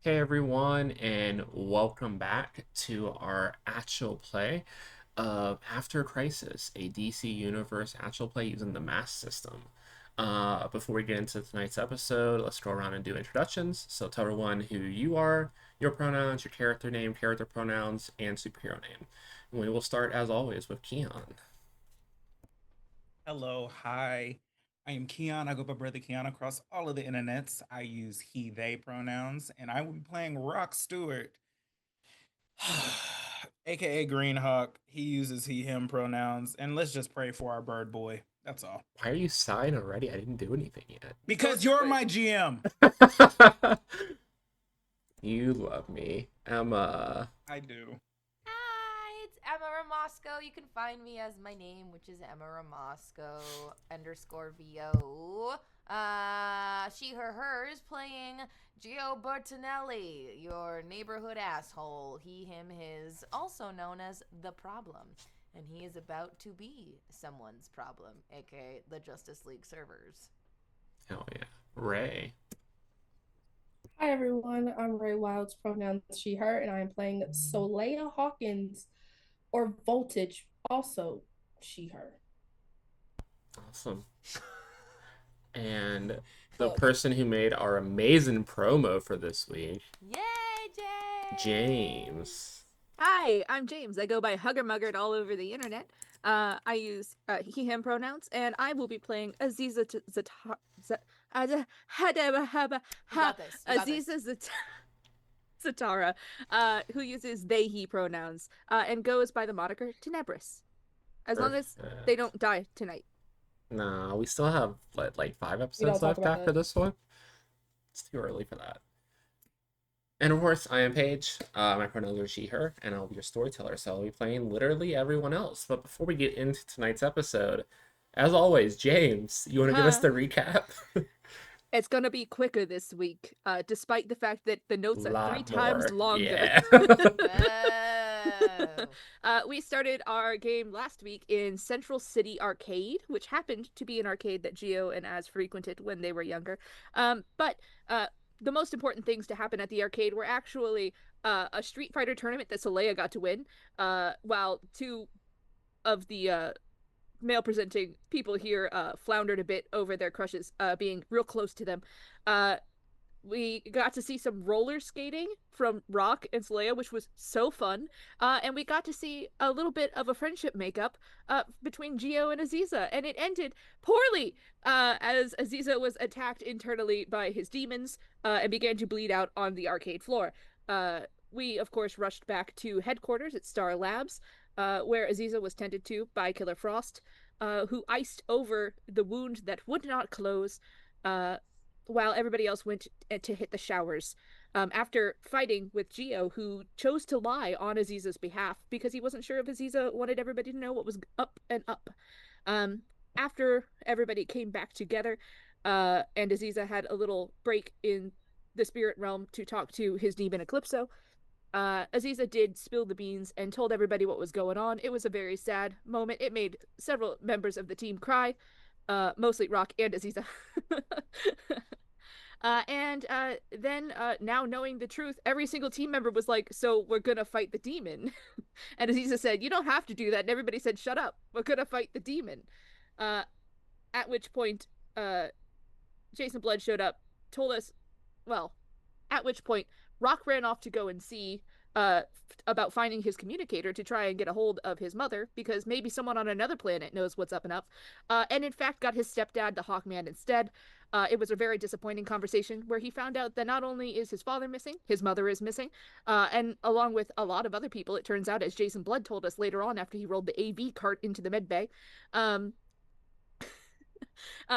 Hey everyone, and welcome back to our actual play of After Crisis, a DC Universe actual play using the Mass System. Before we get into tonight's episode, let's go around and do introductions. So tell everyone who you are, your pronouns, your character name, character pronouns, and superhero name. And we will start as always with Keon. Hello, hi. I am Keon. I go by Brother Keon across all of the internets. I use he, they pronouns, and I will be playing Rock Stewart, aka Green Hawk. He uses he, him pronouns, and let's just pray for our bird boy. That's all. Why are you sighing already? I didn't do anything yet. Because you're my GM. You love me, Emma. I do. Hi, it's Emma Ramasco. You can find me as my name, which is Emma Ramasco underscore VO. She, her, hers, playing Gio Bertinelli, your neighborhood asshole. He, him, his, also known as the problem. And he is about to be someone's problem, aka the Justice League servers. Hell yeah. Ray. Hi everyone, I'm Ray Wild's pronouns she, her, and I am playing Solea Hawkins or Voltage, also she, her. Awesome. And the Fuck. person who made our amazing promo for this week, Yay, James! James. Hi, I'm James. I go by Hugger Muggered all over the internet. I use he, him pronouns, and I will be playing Aziza Zatar. You got this. You got this. Aziza Zatara, who uses they, he pronouns, and goes by the moniker Tenebris. As long as they don't die tonight. Nah, we still have like 5 We don't episodes talk left about after that. this one. It's too early for that. And of course, I am Paige. My pronouns are she, her, and I'll be your storyteller, so I'll be playing literally everyone else. But before we get into tonight's episode, as always, James, you want to give us the recap? It's gonna be quicker this week, despite the fact that the notes are 3 Lot times more. longer. Yeah. We started our game last week in Central City Arcade, which happened to be an arcade that Geo and Az frequented when they were younger. But the most important things to happen at the arcade were actually a Street Fighter tournament that Soleil got to win, while two of the male presenting people here floundered a bit over their crushes being real close to them. We got to see some roller skating from Rock and Saleya, which was so fun. And we got to see a little bit of a friendship makeup between Gio and Aziza. And it ended poorly as Aziza was attacked internally by his demons and began to bleed out on the arcade floor. We, of course, rushed back to headquarters at Star Labs, where Aziza was tended to by Killer Frost, who iced over the wound that would not close. While everybody else went to hit the showers. After fighting with Gio, who chose to lie on Aziza's behalf because he wasn't sure if Aziza wanted everybody to know what was up and up. Um, After everybody came back together, and Aziza had a little break in the spirit realm to talk to his demon Eclipso, Aziza did spill the beans and told everybody what was going on. It was a very sad moment. It made several members of the team cry, mostly Rock and Aziza. And then, now knowing the truth, every single team member was like, "So we're gonna fight the demon." And Aziza said, "You don't have to do that." And everybody said, "Shut up. We're gonna fight the demon." Uh, at which point, Jason Blood showed up, told us, well, at which point, Rock ran off to go and see about finding his communicator to try and get a hold of his mother because maybe someone on another planet knows what's up and up. And in fact, got his stepdad, the Hawkman, instead. It was a very disappointing conversation where he found out that not only is his father missing, his mother is missing, and along with a lot of other people, it turns out, as Jason Blood told us later on after he rolled the AV cart into the med bay, um,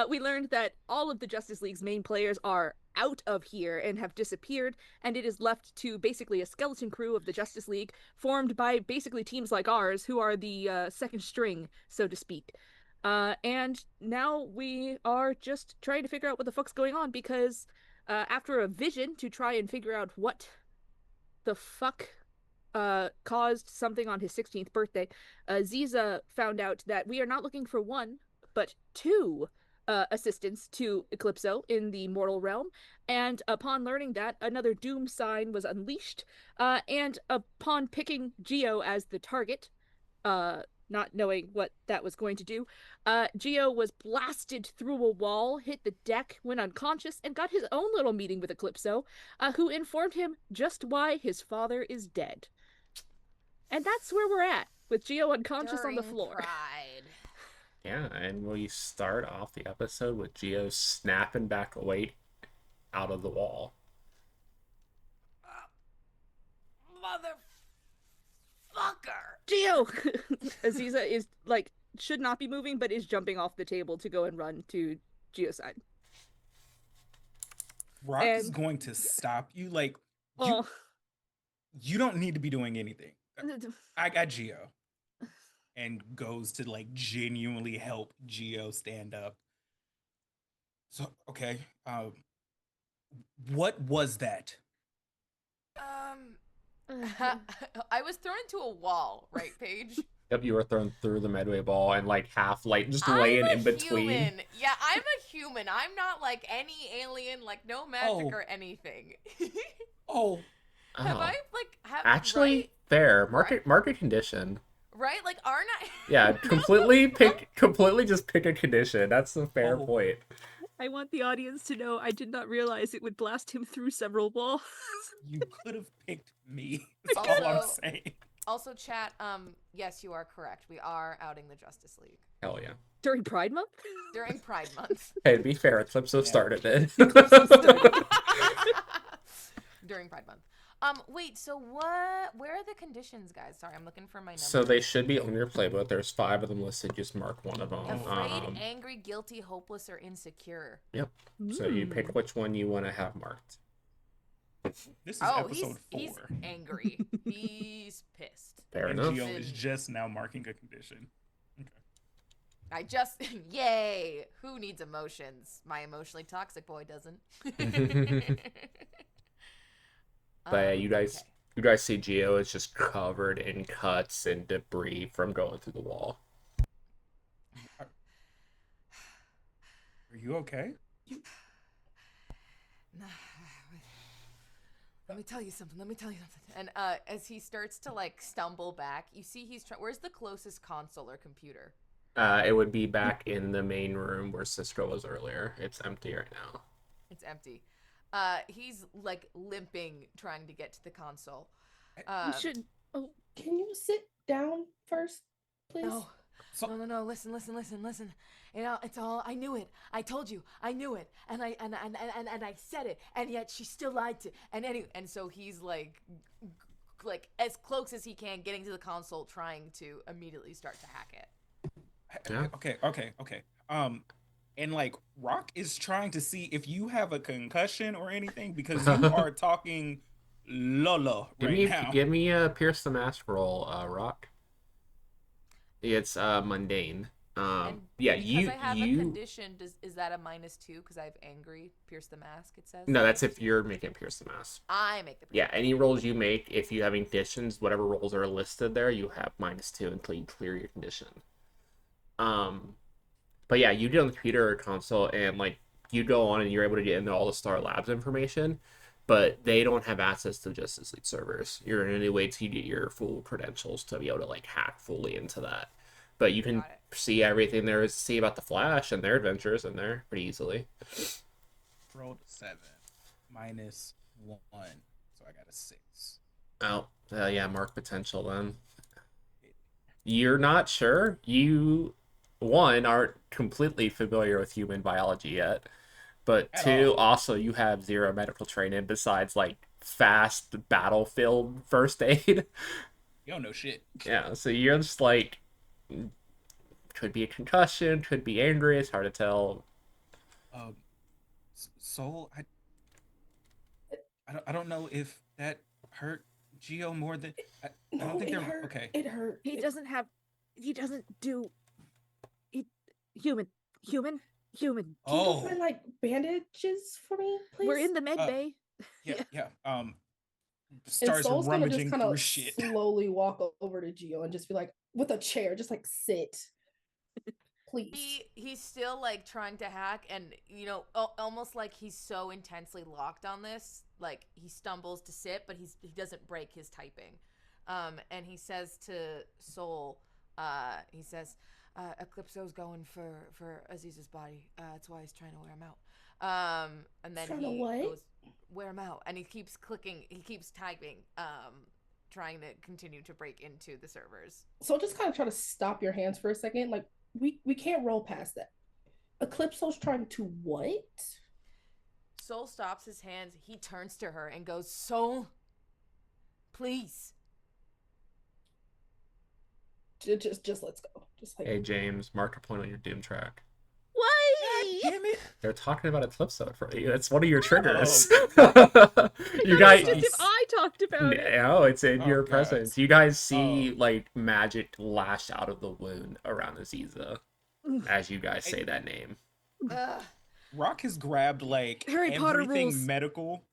we learned that all of the Justice League's main players are out of here and have disappeared, and it is left to basically a skeleton crew of the Justice League, formed by basically teams like ours, who are the second string, so to speak. And now we are just trying to figure out what the fuck's going on because after a vision to try and figure out what the fuck caused something on his 16th birthday, Ziza found out that we are not looking for one, but two assistance to Eclipso in the mortal realm. And upon learning that, another doom sign was unleashed. And upon picking Geo as the target, not knowing what that was going to do, Geo was blasted through a wall, hit the deck, went unconscious, and got his own little meeting with Eclipso, who informed him just why his father is dead. And that's where we're at, with Geo unconscious on the During floor. Pride. Yeah, and we start off the episode with Geo snapping back away out of the wall. Motherfucker! Geo! Aziza is, like, should not be moving, but is jumping off the table to go and run to Geo's side. Rock is And- going to stop you. Like, Oh. you don't need to be doing anything. I got Geo. And goes to like genuinely help Geo stand up. So, okay. What was that? I was thrown into a wall, right, Paige? Yep, you were thrown through the Medway ball and like half like just I'm laying a in between. Human. Yeah, I'm a human. I'm not like any alien, like no magic or anything. Oh. Have I like actually right? fair market condition? Right? Like aren't I? Yeah, completely just pick a condition. That's a fair point. I want the audience to know I did not realize it would blast him through several walls. You could have picked me. That's all I'm saying. Also, chat, yes, you are correct. We are outing the Justice League. Hell yeah. During Pride Month? During Pride Month. Hey, to be fair, Eclipso started it. During Pride Month. Wait, so where are the conditions, guys? Sorry, I'm looking for my numbers. So they should be on your playbook. There's 5 of them listed. Just mark one of them. Afraid, angry, guilty, hopeless, or insecure. Yep. So you pick which one you want to have marked. This is episode 4. He's angry. He's pissed. Fair and enough. Geo is just now marking a condition. Okay. I just, yay! Who needs emotions? My emotionally toxic boy doesn't. But you guys see Geo is just covered in cuts and debris from going through the wall. Are you okay? Let me tell you something. And as he starts to like stumble back, you see he's trying. Where's the closest console or computer? It would be back in the main room where Cisco was earlier. It's empty right now. It's empty. He's like limping, trying to get to the console. We should. Oh, can you sit down first, please? No. No. Listen. You know, it's all. I knew it. I told you. I knew it. And I said it. And yet she still lied to. And so he's like as close as he can, getting to the console, trying to immediately start to hack it. Yeah. Okay. And like Rock is trying to see if you have a concussion or anything because you are talking Lola now. Give me a Pierce the Mask roll, Rock. It's mundane. And yeah, because I have a condition, is that a -2? Because I have angry, Pierce the Mask, it says? No, that's if you're making Pierce the Mask. I make the Yeah, any rolls you make, if you have any conditions, whatever rolls are listed there, you have -2 until you clear your condition. But yeah, you get on the computer or console, and like you go on and you're able to get into all the Star Labs information, but they don't have access to Justice League servers. You're in any way to get your full credentials to be able to like hack fully into that. But you can see everything there is to see about the Flash and their adventures in there pretty easily. Rolled 7 -1, so I got a 6. Oh, yeah, mark potential then. You're not sure? You, one, aren't completely familiar with human biology yet, but two, also you have 0 medical training besides like fast battlefield first aid. You don't know shit. Yeah, so you're just like, could be a concussion, could be angry, it's hard to tell. Soul, I don't know if that hurt Geo more than I don't think they're hurt. okay. It hurt. He doesn't do human. Can you Oh, find like bandages for me, please? We're in the med bay. yeah. And Starts Soul's gonna just rummaging kind through of shit. slowly walk over to Geo and just be like, with a chair, just like sit. Please. He's still like trying to hack, and almost like he's so intensely locked on this, like he stumbles to sit, but he doesn't break his typing. And he says to Soul, he says, Eclipso's going for Aziz's body. That's why he's trying to wear him out. And then Trying to he what? goes, wear him out, and he keeps clicking, he keeps typing, trying to continue to break into the servers. So just kind of try to stop your hands for a second. Like we can't roll past that. Eclipso's trying to what? Soul stops his hands. He turns to her and goes, Soul, please. Just let's go. Just like Hey James, mark a point on your Doom track. Why? Damn it. They're talking about Eclipso for you. That's one of your triggers. I You thought guys, it was just if I talked about it. no, it's in Oh, your God. presence. You guys see like magic lash out of the wound around Aziza as you guys say that name. Ugh. Rock has grabbed like Harry Potter everything rules. medical.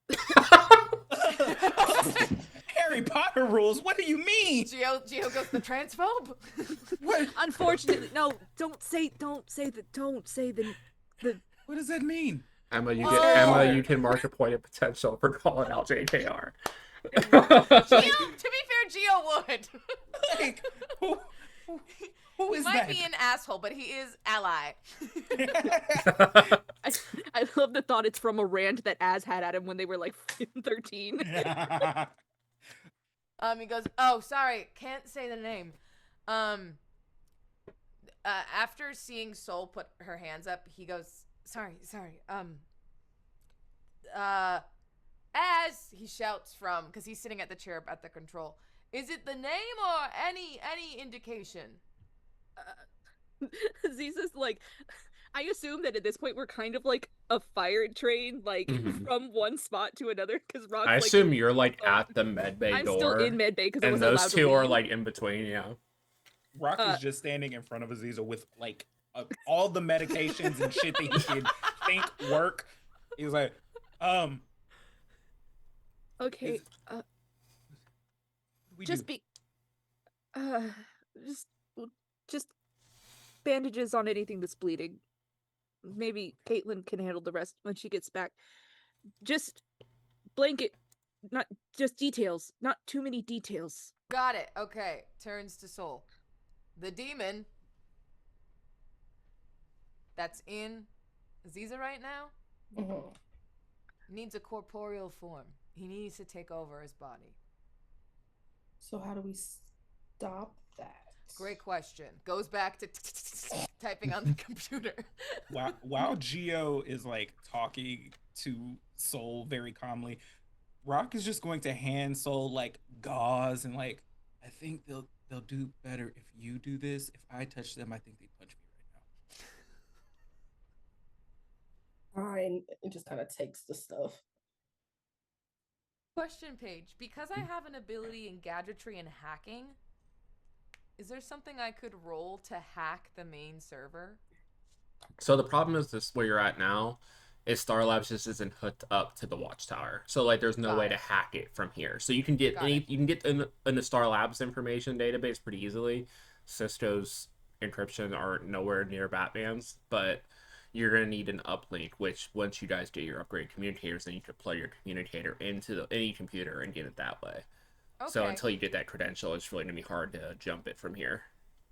Harry Potter rules? What do you mean? Gio goes, the transphobe? What? Unfortunately, no. Don't say the. What does that mean? Emma, Oh. you can mark a point of potential for calling out JKR. To be fair, Gio would. Like, who He is might that? be an asshole, but he is ally. I love the thought it's from a rant that Az had at him when they were like 13. He goes, oh, sorry, can't say the name. After seeing Soul put her hands up, he goes, sorry. As he shouts from, because he's sitting at the chair at the control, is it the name or any indication? Aziza's like, I assume that at this point we're kind of like a fire train, like Mhm. from one spot to another. Because Rock's I like, assume you're like at the medbay I'm door. still in medbay because I and wasn't allowed those to two are leave. like in between, yeah. Rock is just standing in front of Aziza with like all the medications and shit that he can think work. He's like, Okay, is- we just do. uh, just just bandages on anything that's bleeding. Maybe Caitlin can handle the rest when she gets back. Just blanket, not just details, not too many details. Got it. Okay. Turns to Soul. The demon that's in Aziza right now Mhm. needs a corporeal form. He needs to take over his body. So how do we stop that? Great question. Goes back to typing on the computer. While Geo is like talking to Soul very calmly, Rock is just going to hand Soul like gauze and like, I think they'll do better if you do this. If I touch them, I think they punch me right now. Fine. It just kind of takes the stuff. Question, Paige. Because I have an ability in gadgetry and hacking, is there something I could roll to hack the main server? So the problem is this where you're at now is Star Labs just isn't hooked up to the watchtower. So like there's no Got way it. to hack it from here. So you can get Got it. you can get in the Star Labs information database pretty easily. Cisco's encryption are nowhere near Batman's, but you're gonna need an uplink, which once you guys get your upgrade communicators, then you can plug your communicator into any computer and get it that way. Okay. So until you get that credential, it's really gonna be hard to jump it from here.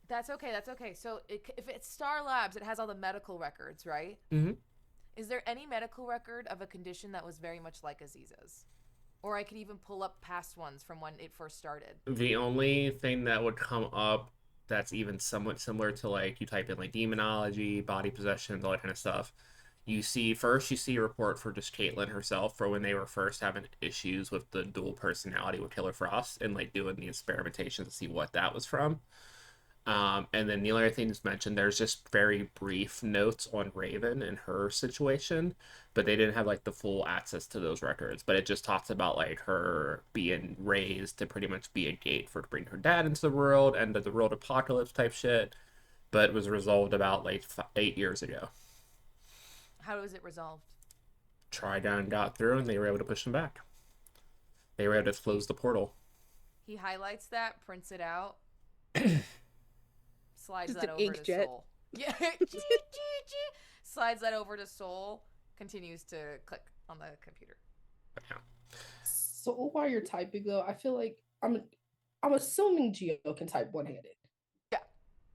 That's okay. So if it's Star Labs, it has all the medical records, right? Mm-hmm. Is there any medical record of a condition that was very much like Aziza's? Or I could even pull up past ones from when it first started. The only thing that would come up that's even somewhat similar to like you type in like demonology, body possessions, all that kind of stuff. You see a report for just Caitlyn herself for when they were first having issues with the dual personality with Killer Frost and like doing the experimentation to see what that was from. And then the other thing is mentioned, there's just very brief notes on Raven and her situation, but they didn't have like the full access to those records. But it just talks about like her being raised to pretty much be a gate for to bring her dad into the world and the world apocalypse type shit. But it was resolved about like 8 years ago. How was it resolved? Trigon got through and they were able to push them back. They were able to close the portal. He highlights that, prints it out, slides Just that an over to inkjet. Soul. Yeah. Chee, chee, chee. Slides that over to Soul. Continues to click on the computer. Yeah. So while you're typing though, I feel like I'm assuming Geo can type one-handed. Yeah.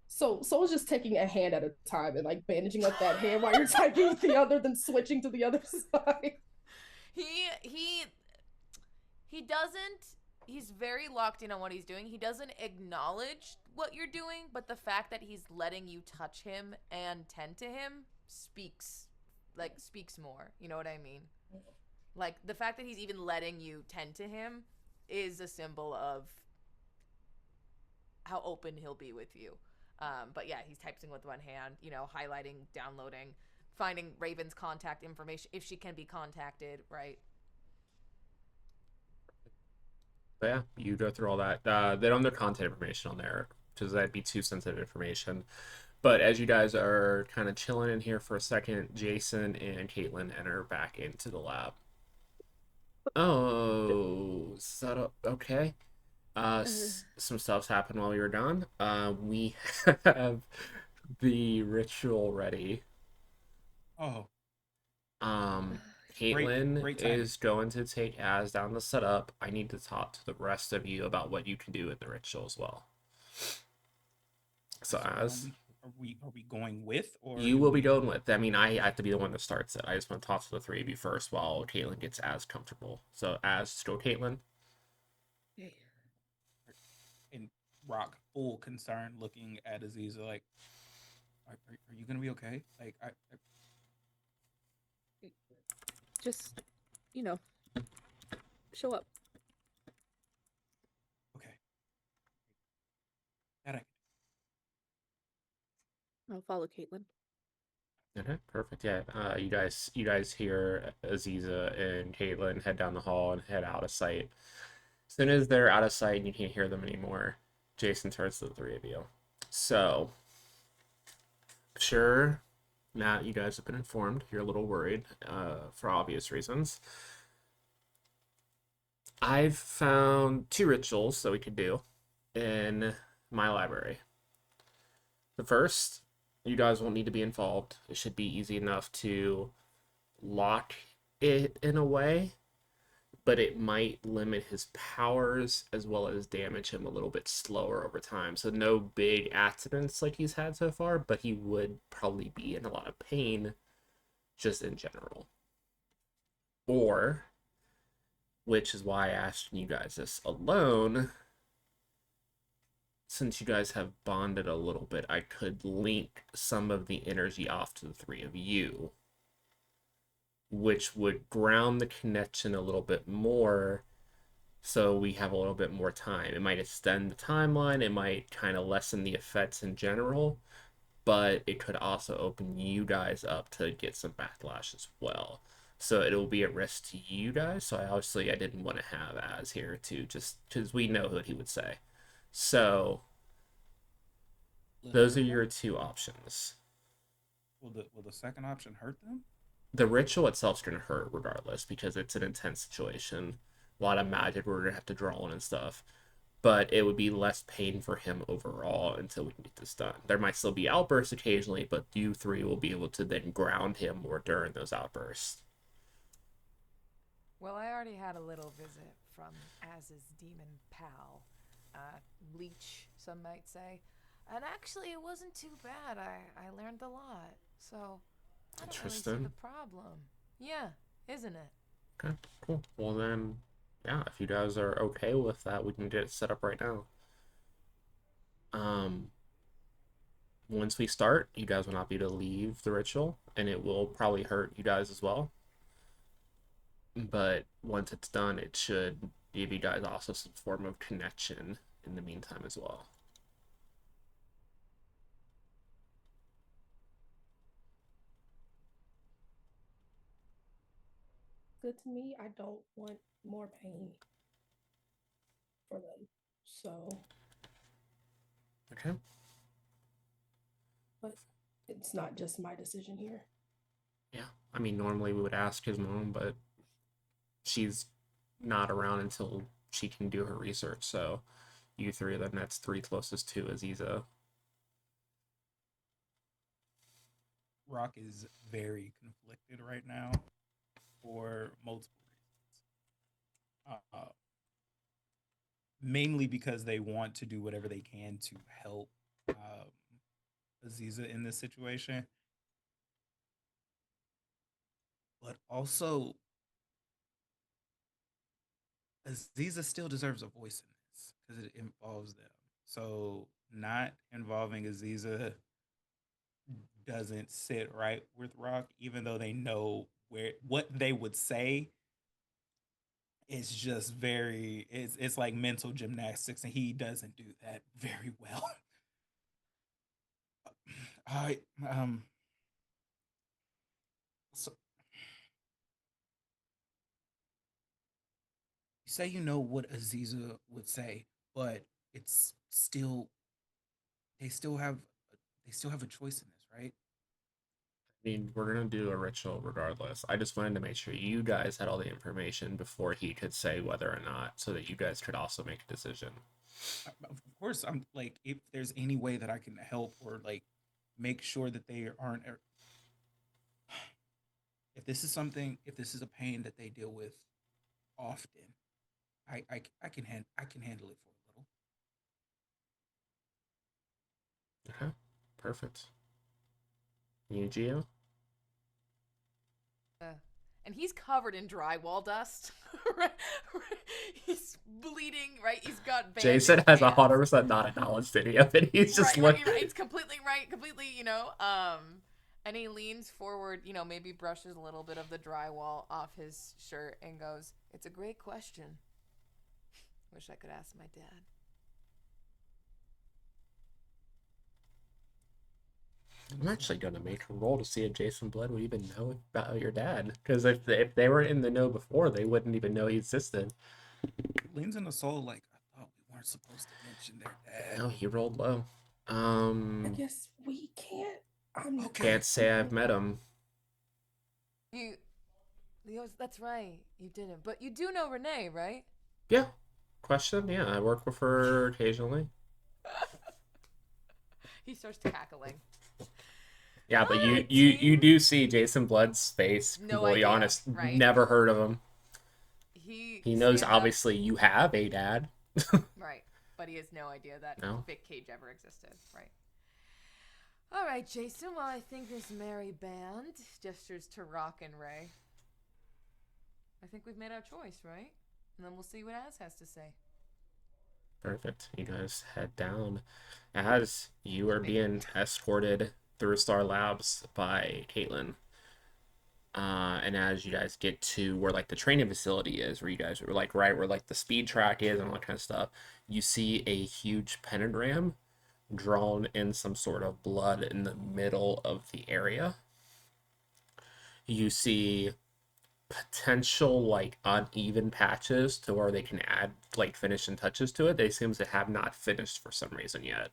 So Soul's just taking a hand at a time and like bandaging up that hand while you're typing with the other, then switching to the other side. He he doesn't he's very locked in on what he's doing. He doesn't acknowledge what you're doing, but the fact that he's letting you touch him and tend to him speaks more. You know what I mean? Like the fact that he's even letting you tend to him is a symbol of how open he'll be with you. But yeah, he's typing with one hand, highlighting, downloading, finding Raven's contact information if she can be contacted, right? But yeah, you go through all that. They don't have the content information on there because that'd be too sensitive information. But as you guys are kind of chilling in here for a second, Jason and Caitlin enter back into the lab. Oh, setup. Okay. Some stuff's happened while we were gone. We have the ritual ready. Oh, Um, great, Caitlin great timing. is going to take Az down the setup. I need to talk to the rest of you about what you can do in the ritual as well. So So Az, are we going with or you do will be we? going with. I mean, I have to be the one that starts it. I just want to talk to the three of you first while Caitlin gets Az comfortable. So Az, just go Caitlin. Okay. And Rock, full concern, looking at Aziza like, are you gonna be okay? Like, Just, you know, show up. okay. That I I'll follow Caitlin. Okay, perfect. Yeah, you guys hear Aziza and Caitlin head down the hall and head out of sight. As soon as they're out of sight and you can't hear them anymore, Jason turns to the three of you. So, sure, now you guys have been informed. You're a little worried, for obvious reasons. I've found two rituals that we could do in my library. The first, you guys won't need to be involved. It should be easy enough to lock it in a way, but it might limit his powers as well as damage him a little bit slower over time. So no big accidents like he's had so far, but he would probably be in a lot of pain just in general. Or, which is why I asked you guys this alone, since you guys have bonded a little bit, I could link some of the energy off to the three of you, which would ground the connection a little bit more so we have a little bit more time. It might extend the timeline, it might kind of lessen the effects in general, but it could also open you guys up to get some backlash as well. So it'll be a risk to you guys. So I didn't want to have Az here too, just because we know what he would say. So will it those are hurt your them? two options. Will the second option hurt them? The ritual itself's gonna hurt regardless because it's an intense situation. A lot of magic we're gonna have to draw on and stuff. But it would be less pain for him overall until we can get this done. There might still be outbursts occasionally, but you three will be able to then ground him more during those outbursts. Well, I already had a little visit from Az's demon pal, Leech, some might say. And actually, it wasn't too bad. I learned a lot. So, I don't really see the Interesting. problem. Yeah, isn't it? Okay, cool. Well then, yeah, if you guys are okay with that, we can get it set up right now. Um, Once we start, you guys will not be able to leave the ritual, and it will probably hurt you guys as well. But once it's done, it should give you guys also some form of connection in the meantime as well. Good to me. I don't want more pain for them. So, Okay. but it's not just my decision here. Yeah. I mean, normally we would ask his mom, but she's not around until she can do her research. So you three, then that's three closest to Aziza. Rock is very conflicted right now for multiple reasons. Mainly because they want to do whatever they can to help Aziza in this situation, but also Aziza still deserves a voice in this because it involves them. So not involving Aziza doesn't sit right with Rock, even though they know where what they would say. It's just very it's like mental gymnastics, and he doesn't do that very well. I so you say you know what Aziza would say, but it's still they still have they still have a choice in this, right? I mean, we're gonna do a ritual regardless. I just wanted to make sure you guys had all the information before he could say whether or not, so that you guys could also make a decision. Of course, I'm like, if there's any way that I can help or like make sure that they aren't, if this is something, if this is a pain that they deal with often, I can handle it for a little. Okay, perfect. You, Geo? Uh, and he's covered in drywall dust. Right? He's bleeding, right? He's got Jason bandaged has hands. 100% not acknowledged any of it. He's just Right. looking. It's completely right, completely, and he leans forward, maybe brushes a little bit of the drywall off his shirt and goes, "It's a great question. Wish I could ask my dad." I'm actually gonna make a roll to see if Jason Blood would even know about your dad. Because if they were in the know before, they wouldn't even know he existed. Leans in the soul, like, I thought we weren't supposed to mention their dad. No, he rolled low. I guess we can't. Okay. Can't say I've met him. You, that's right. You didn't, but you do know Renee, right? Yeah. Question? Yeah, I work with her occasionally. He starts cackling. Yeah, but All you right, you you team. do see Jason Blood's face. No Completely idea, honest, right? never heard of him. He He knows stands up, obviously you have a dad. right? But he has no idea that No. Vic Cage ever existed, right? All right, Jason. Well, I think this merry band gestures to Rock and Ray. I think we've made our choice, right? And then we'll see what Az has to say. Perfect. You guys head down as you are Wait. being escorted through Star Labs by Caitlin. And as you guys get to where like the training facility is, where you guys are like right where like the speed track is and all that kind of stuff, you see a huge pentagram drawn in some sort of blood in the middle of the area. You see potential like uneven patches to where they can add like finishing touches to it. They seem to have not finished for some reason yet.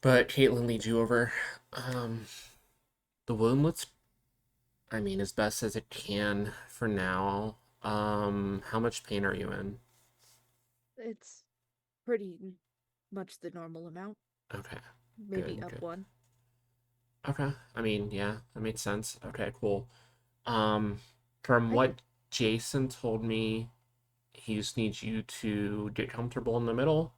But Caitlin leads you over. Um, the wound looks, I mean, as best as it can for now. How much pain are you in? It's pretty much the normal amount. Okay, Maybe good, up good. one. Okay, I mean, yeah, that makes sense. Okay, cool. Um, from I what Jason told me, he just needs you to get comfortable in the middle.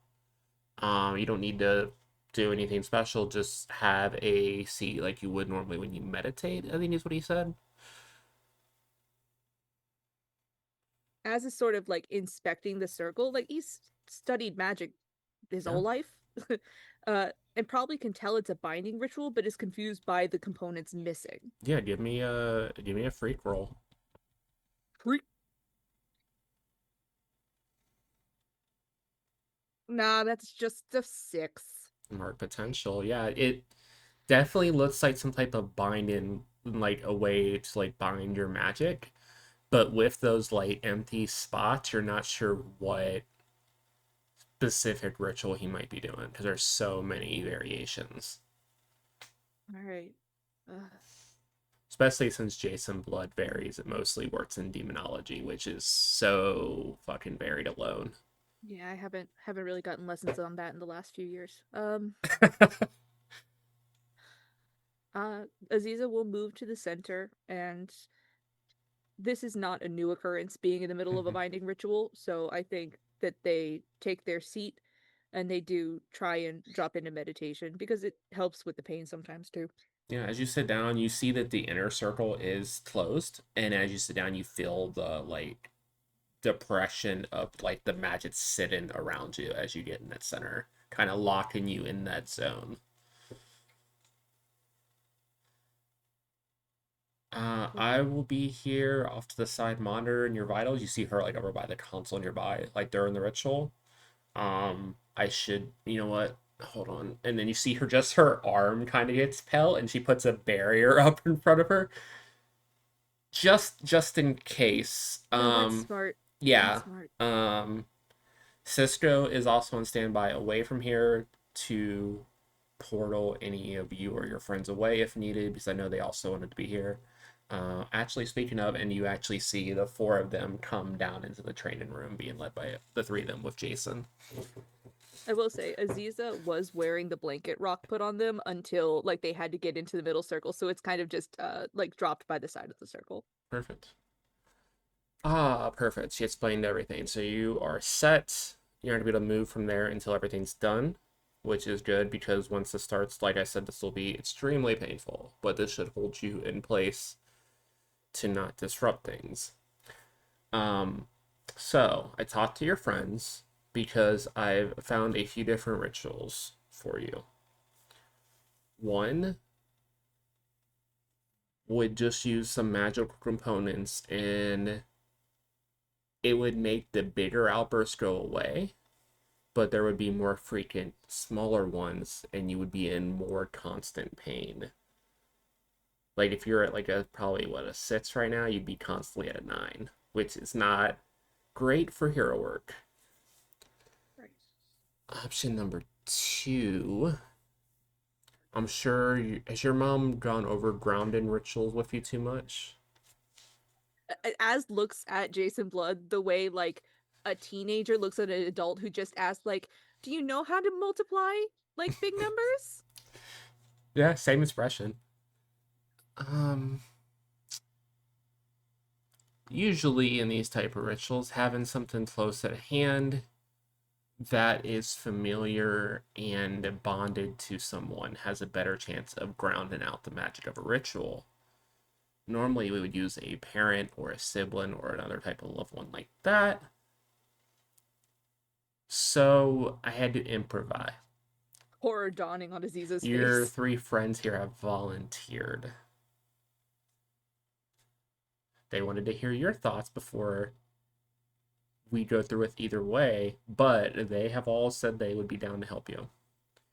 You don't need to do anything special. Just have a seat like you would normally when you meditate, I think is what he said. As is sort of like inspecting the circle, like he's studied magic his Yeah. whole life. And probably can tell it's a binding ritual, but is confused by the components missing. Yeah, give me a freak roll. Freak. Nah, that's just a 6. Mark potential. Yeah, it definitely looks like some type of binding, like a way to like bind your magic. But with those like empty spots, you're not sure what specific ritual he might be doing because there's so many variations. All right. Especially since Jason Blood varies, it mostly works in demonology, which is so fucking varied alone. Yeah, I haven't really gotten lessons on that in the last few years. Aziza will move to the center, and this is not a new occurrence being in the middle of a Mhm. binding ritual, so I think that they take their seat and they do try and drop into meditation because it helps with the pain sometimes too. Yeah, as you sit down, you see that the inner circle is closed, and as you sit down, you feel the like depression of like the magic sitting around you as you get in that center, kind of locking you in that zone. I will be here off to the side monitoring your vitals. You see her like over by the console nearby, like during the ritual. I should, you know what? Hold on. And then you see her, just her arm kind of gets pale, and she puts a barrier up in front of her, just in case. No, that's smart. That's Yeah. smart. Um, Cisco is also on standby away from here to portal any of you or your friends away if needed, because I know they also wanted to be here. Actually, speaking of, and you actually see the four of them come down into the training room, being led by the three of them with Jason. I will say, Aziza was wearing the blanket Rock put on them until like they had to get into the middle circle, so it's kind of just like dropped by the side of the circle. Perfect. Perfect. She explained everything. So you are set. You're going to be able to move from there until everything's done, which is good because once this starts, like I said, this will be extremely painful, but this should hold you in place to not disrupt things. Um, so I talked to your friends because I've found a few different rituals for you. One would just use some magical components and it would make the bigger outbursts go away, but there would be more frequent smaller ones and you would be in more constant pain. Like if you're at like a probably what a 6 right now, you'd be constantly at a 9, which is not great for hero work. Right. Option number 2. I'm sure has your mom gone over grounding rituals with you too much? As looks at Jason Blood the way like a teenager looks at an adult who just asked like, "Do you know how to multiply like big numbers?" Yeah, same expression. Um, Usually in these type of rituals, having something close at hand that is familiar and bonded to someone has a better chance of grounding out the magic of a ritual. Normally, we would use a parent or a sibling or another type of loved one like that. So I had to improvise. Horror dawning on Aziza's Your face. three friends here have volunteered. They wanted to hear your thoughts before we go through with either way, but they have all said they would be down to help you.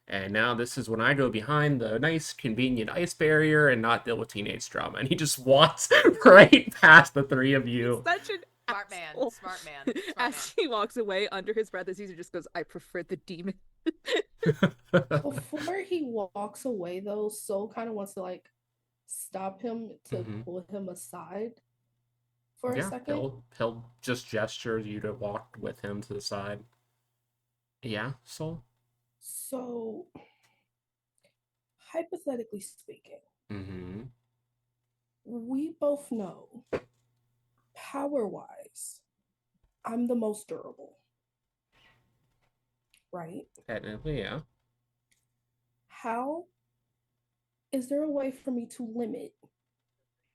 And now this is when I go behind the nice, convenient ice barrier and not deal with teenage drama. And he just walks right past the three of He's you. such an Smart man. asshole. Smart man. Smart man. As he walks away under his breath, Aziza just goes, "I prefer the demon." Before he walks away, though, Soul kind of wants to like stop him to Hmm. pull him aside for a Yeah, second. he'll just gesture you to walk with him to the side. Yeah, Soul. So, hypothetically speaking, Mm-hmm. we both know power wise, I'm the most durable, right? Technically, yeah. How is there a way for me to limit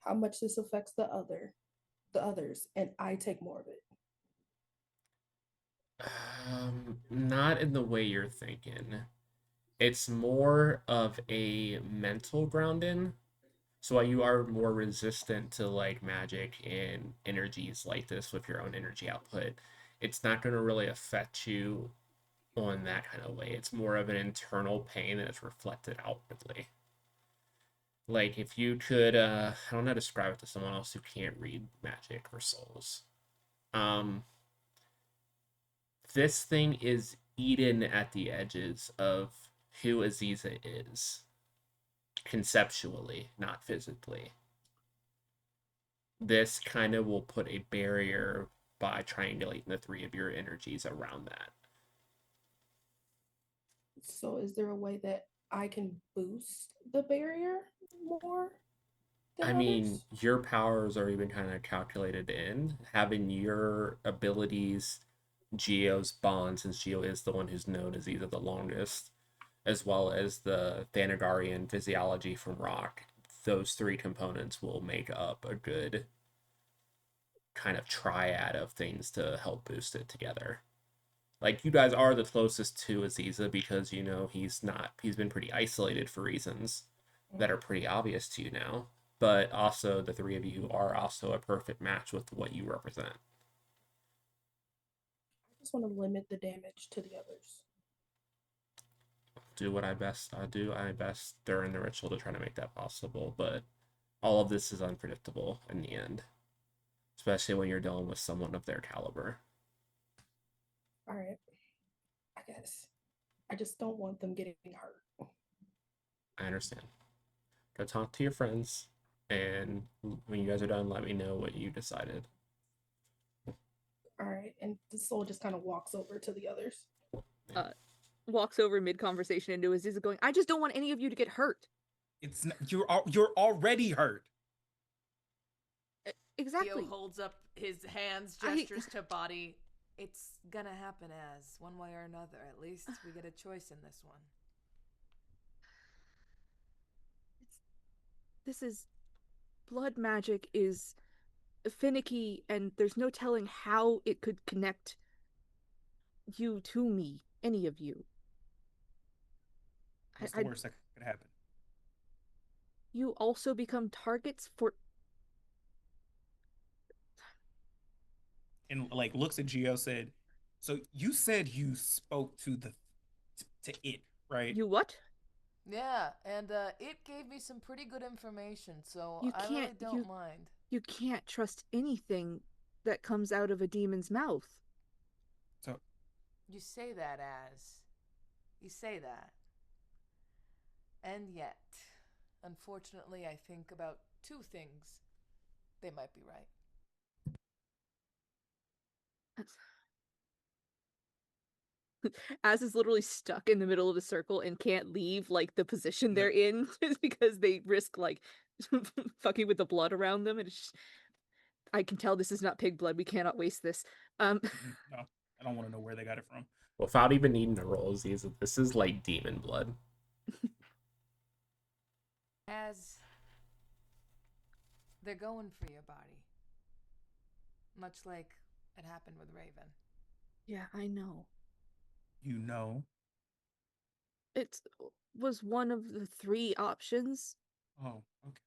how much this affects the others, and I take more of it? Not in the way you're thinking. It's more of a mental grounding. So while you are more resistant to like magic and energies like this with your own energy output, it's not going to really affect you on that kind of way. It's more of an internal pain that is reflected outwardly. Like if you could, I don't know how to describe it to someone else who can't read magic or souls. Um, this thing is eaten at the edges of who Aziza is, conceptually, not physically. This kind of will put a barrier by triangulating the three of your energies around that. So, is there a way that I can boost the barrier more than I mean, others. your powers are even kind of calculated in having your abilities, Geo's bond, since Geo is the one who's known as either the longest, as well as the Thanagarian physiology from Rock. Those three components will make up a good kind of triad of things to help boost it together. Like you guys are the closest to Aziza because you know he's been pretty isolated for reasons that are pretty obvious to you now. But also the three of you are also a perfect match with what you represent. I just want to limit the damage to the others. Do what I best I do I best during the ritual to try to make that possible, but all of this is unpredictable in the end, especially when you're dealing with someone of their caliber. All right, I guess. I just don't want them getting hurt. I understand. Go talk to your friends, and when you guys are done, let me know what you decided. All right, and the soul just kind of walks over to the others. Uh, Walks over mid conversation into Aziza going, I just don't want any of you to get hurt. It's not, you're already hurt. Exactly. Theo holds up his hands, I- gestures to body. It's gonna happen as one way or another. At least we get a choice in this one. This is blood magic is finicky, and there's no telling how it could connect you to me, any of you. What's the I worst that could happen? you also become targets for. And like looks at Geo, said, "So you said you spoke to it, right?" You what? Yeah, and it gave me some pretty good information, so You I can't really don't mind. you can't trust anything that comes out of a demon's mouth. So You say that as. You say that. And yet, unfortunately, I think about two things. They might be right. Az is literally stuck in the middle of the circle and can't leave like the position no, they're in just because they risk like fucking with the blood around them, and it's just, I can tell this is not pig blood. We cannot waste this. no, I don't want to know where they got it from. Without even needing to roll, this is like demon blood. As they're going for your body. Much like it happened with Raven. Yeah, I know. You know. It was one of the three options. Oh, okay.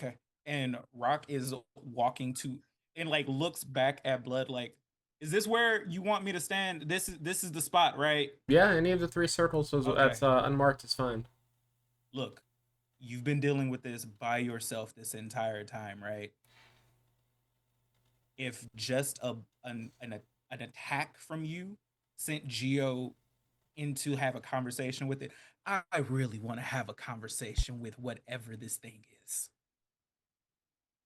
Okay. And Rock is walking to and like looks back at Blood like, is this where you want me to stand? This is the spot, right? Yeah, any of the three circles Okay. that's unmarked is fine. Look, you've been dealing with this by yourself this entire time, right? If just an attack from you sent Geo in to have a conversation with it, I really want to have a conversation with whatever this thing is.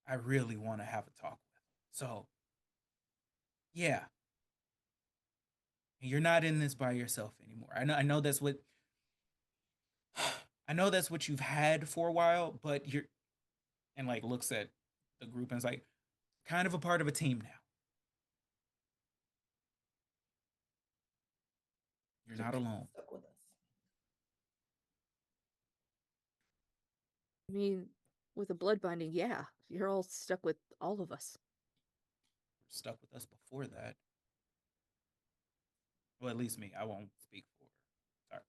I really want to have a talk with. So, yeah, you're not in this by yourself anymore. I know that's what I know that's what you've had for a while, but you're and like looks at the group and is like kind of a part of a team now. You're not alone. Stuck with us. I mean, with a blood binding, yeah, you're all stuck with all of us. You're stuck with us before that. Well, at least me. I won't speak for. Sorry.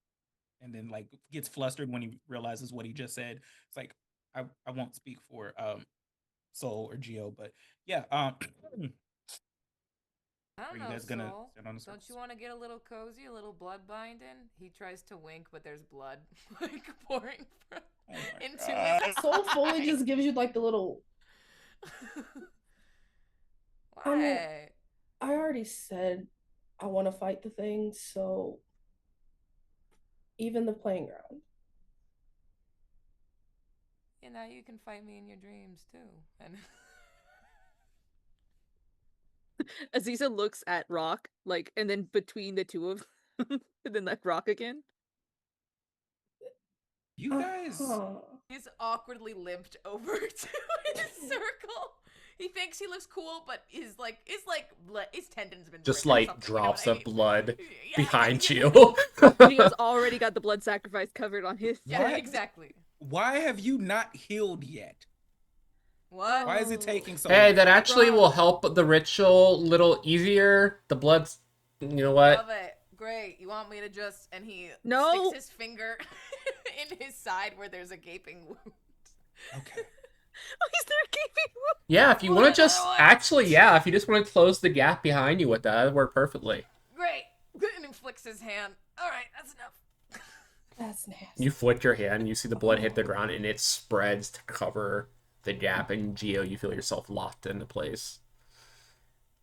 And then like gets flustered when he realizes what he just said. It's like I won't speak for Soul or Geo, but yeah. I Are don't you know, guys gonna Soul. stand on the Don't you surface? want to get a little cozy, a little blood binding? He tries to wink, but there's blood like pouring Oh my into god. his Soul fully eye. just gives you like the little. I mean, Why? I already said I want to fight the thing, so even the playing ground. Yeah, now you can fight me in your dreams too. And Aziza looks at Rock, like, and then between the two of them, and then like Rock again. You guys, Uh-huh. He's awkwardly limped over to his circle. He thinks he looks cool, but his tendons been Just pricked or like something. You know drops what I of mean? blood Yeah, behind yeah. you. Gio's already got the blood sacrifice covered on his. Yeah, What? exactly. why have you not healed yet? What? Why is it Oh. taking so Hey, long? that actually Rock. will help the ritual a little easier. The blood's, you know what? Love it. Great. You want me to just and he No. sticks his finger in his side where there's a gaping wound. Okay. Is there a gaping wound? Yeah, if you Pull want to another just one. actually, yeah, if you just want to close the gap behind you with that, that'd work perfectly. Great. And he flicks his hand. All right, that's enough. That's nasty. You flick your hand, you see the blood hit the ground, and it spreads to cover the gap. And Geo, you feel yourself locked into place.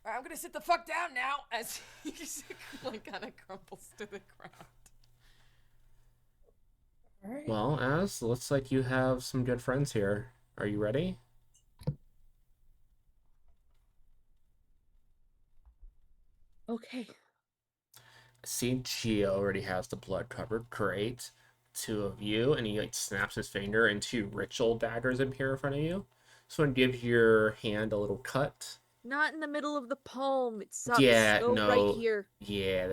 All right, I'm gonna sit the fuck down now as he just like kind of crumples to the ground. All right. Well, Az, looks like you have some good friends here. Are you ready? Okay. See, Geo already has the blood covered. Great. Two of you, and he like snaps his finger, and two ritual daggers appear in front of you. This one gives your hand a little cut. Not in the middle of the palm. It sucks. Yeah, Go right no. here. Yeah,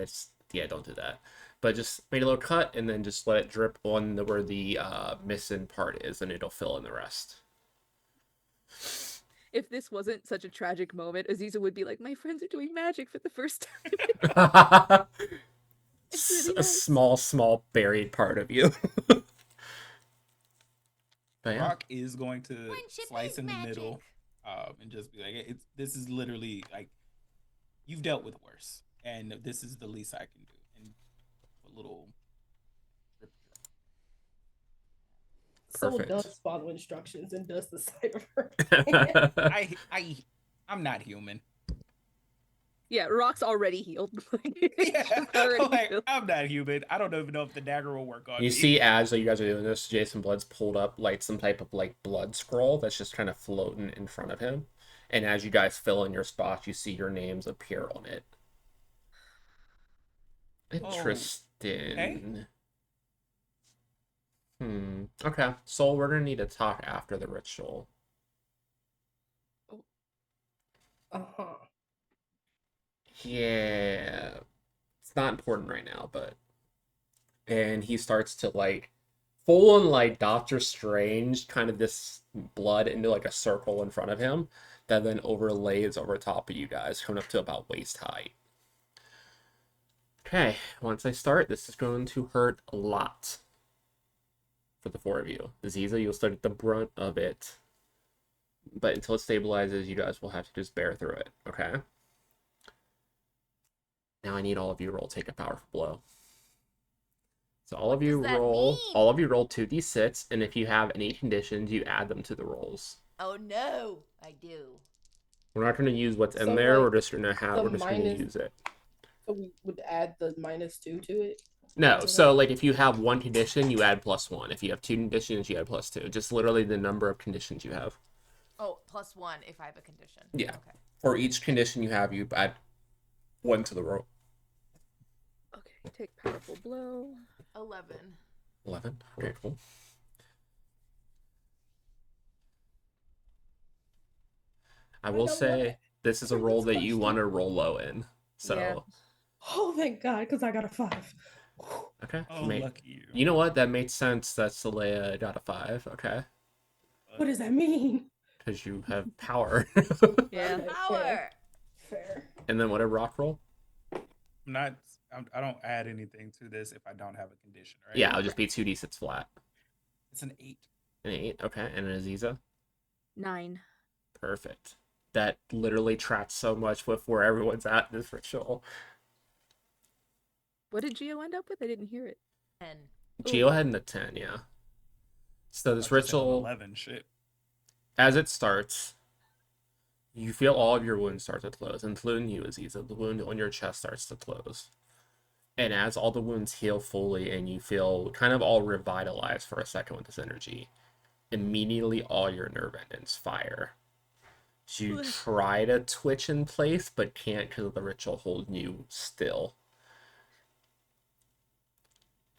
don't do that. But just make a little cut, and then just let it drip on where the missing part is, and it'll fill in the rest. If this wasn't such a tragic moment, Aziza would be like, "My friends are doing magic for the first time." It's really A nice. small buried part of you. But yeah. Rock is going to Friendship slice is in the magic. middle, and just be like, this is literally like you've dealt with worse, and this is the least I can do." And a little. Soul Perfect. does follow instructions and does the cipher. I'm not human. Yeah, Rock's already healed. Yeah, She's already like, healed. I'm not human. I don't even know if the dagger will work on You me. see, as you guys are doing this, Jason Blood's pulled up like some type of like blood scroll that's just kind of floating in front of him. And as you guys fill in your spots, you see your names appear on it. Interesting. Okay. So we're gonna need to talk after the ritual. Uh-huh. Yeah. It's not important right now, but and he starts to like full on like Doctor Strange kind of this blood into like a circle in front of him that then overlays over top of you guys, coming up to about waist height. Okay, once I start, this is going to hurt a lot for the four of you. Aziza, you'll start at the brunt of it, but until it stabilizes, you guys will have to just bear through it, okay? Now I need all of you to roll take a powerful blow. So all of you does that roll, mean? all of you roll 2d6, and if you have any conditions, you add them to the rolls. Oh no, I do. We're not going to use what's in So, there. like, We're just going to have. the We're just going to minus- use it. So we would add the -2 to it. No. So like, if you have one condition, you add +1. If you have two conditions, you add +2. Just literally the number of conditions you have. Oh, +1 if I have a condition. Yeah. Okay. For each condition you have, you add 1 to the roll. Okay, take powerful blow. 11. 11. Okay, cool. I will know say what? this is a roll that you want to roll low in. So Yeah. Oh, thank God, because I got a 5. okay. Oh, lucky you. You know what? That makes sense that Saleya got a 5. Okay. What does that mean? Because you have power. Yeah. Okay, Power. Fair. And then what a rock roll? I don't add anything to this if I don't have a condition, right? Yeah, it'll just be 2d6 flat. It's an 8. An 8. Okay. And an Aziza? 9. Perfect. That literally tracks so much with where everyone's at in this ritual. What did Gio end up with? I didn't hear it. 10. Geo had in the 10, yeah. So this ritual, 11. Shit. as it starts, you feel all of your wounds start to close, including you, Aziza. The wound on your chest starts to close. And as all the wounds heal fully and you feel kind of all revitalized for a second with this energy, immediately all your nerve endings fire. So you try to twitch in place, but can't because of the ritual holding you still.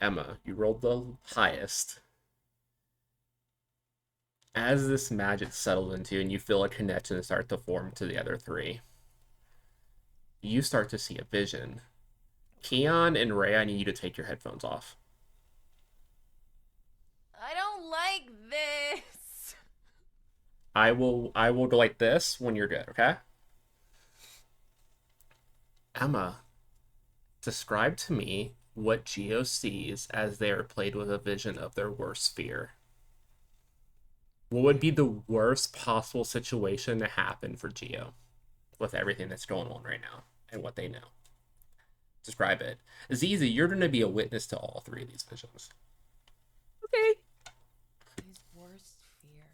Emma, you rolled the highest. As this magic settles into you and you feel a connection start to form to the other three, you start to see a vision. Keon and Ray, I need you to take your headphones off. I don't like this. I will go like this when you're good, okay? Emma, describe to me what Geo sees as they are played with a vision of their worst fear. What would be the worst possible situation to happen for Geo with everything that's going on right now and what they know? Describe it. Zizi, you're going to be a witness to all three of these visions. Okay. His worst fear.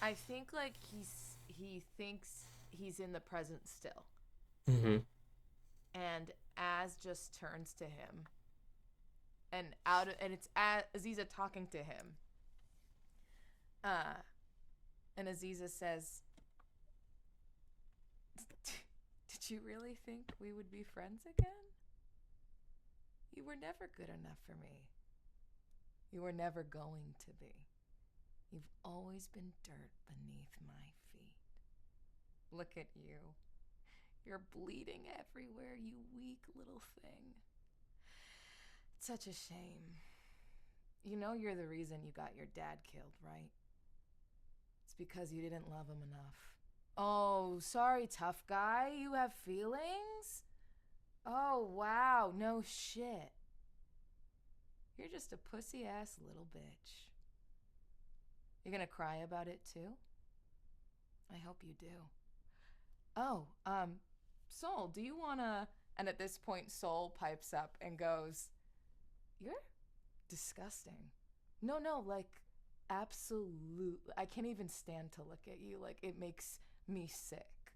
I think like he thinks he's in the present still. Mm-hmm. And Az just turns to him. And it's Aziza talking to him. And Aziza says, "Did you really think we would be friends again? You were never good enough for me. You were never going to be. You've always been dirt beneath my feet. Look at you. You're bleeding everywhere, you weak little thing. It's such a shame. You know you're the reason you got your dad killed, right? It's because you didn't love him enough. Oh, sorry, tough guy. You have feelings? Oh, wow. No shit. You're just a pussy-ass little bitch. You're gonna cry about it, too? I hope you do. Oh, Soul, do you wanna... And at this point, Soul pipes up and goes, "You're disgusting. No, like, absolutely. I can't even stand to look at you. Like, it makes me sick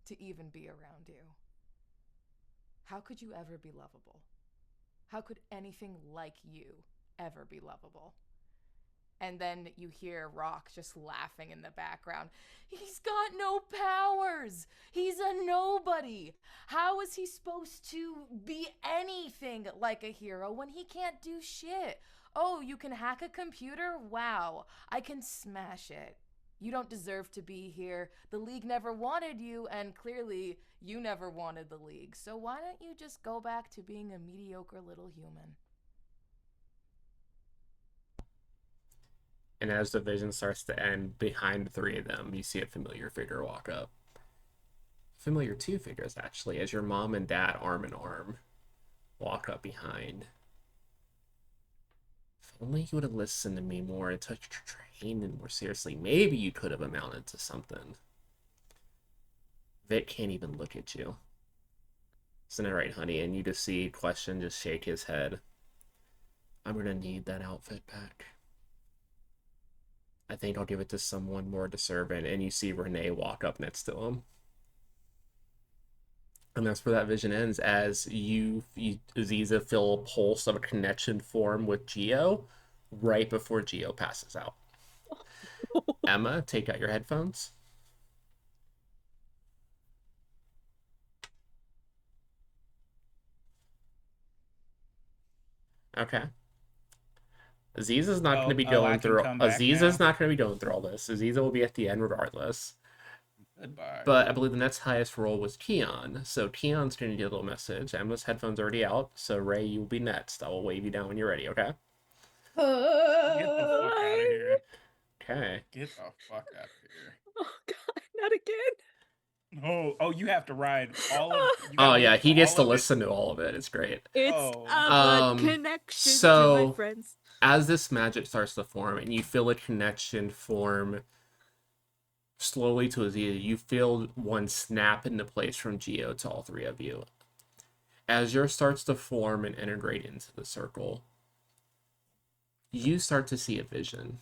to even be around you. How could you ever be lovable? How could anything like you ever be lovable?" And then you hear Rock just laughing in the background. "He's got no powers. He's a nobody. How is he supposed to be anything like a hero when he can't do shit? Oh, you can hack a computer? Wow, I can smash it. You don't deserve to be here. The League never wanted you, and clearly you never wanted the League. So why don't you just go back to being a mediocre little human?" And as the vision starts to end, behind the three of them, you see a familiar figure walk up. Familiar two figures, actually, as your mom and dad, arm in arm, walk up behind. If only you would have listened to me more and took your training more seriously, maybe you could have amounted to something. Vic can't even look at you. Isn't that right, honey? And you just see Question just shake his head. I'm gonna need that outfit back. I think I'll give it to someone more deserving. And you see Renee walk up next to him. And that's where that vision ends, as you Aziza, feel a pulse of a connection form with Geo right before Geo passes out. Emma, take out your headphones. Okay. Aziza's not going to be I going can through. come back Aziza's now. not going to be going through all this. Aziza will be at the end regardless. Goodbye. But I believe the next highest roll was Keon. So Keon's going to get a little message. Emma's headphones already out. So Ray, you will be next. I will wave you down when you're ready, okay? Get the fuck out of here. Okay. Get the fuck out of here. Oh God, not again. Oh, you have to ride all of. You Oh gotta yeah, listen to he gets all to of it. listen to all of it. It's great. It's Oh, a blood connection to my So friends. as this magic starts to form and you feel a connection form slowly to Aziza, you feel one snap into place from Geo to all three of you. As yours starts to form and integrate into the circle, you start to see a vision.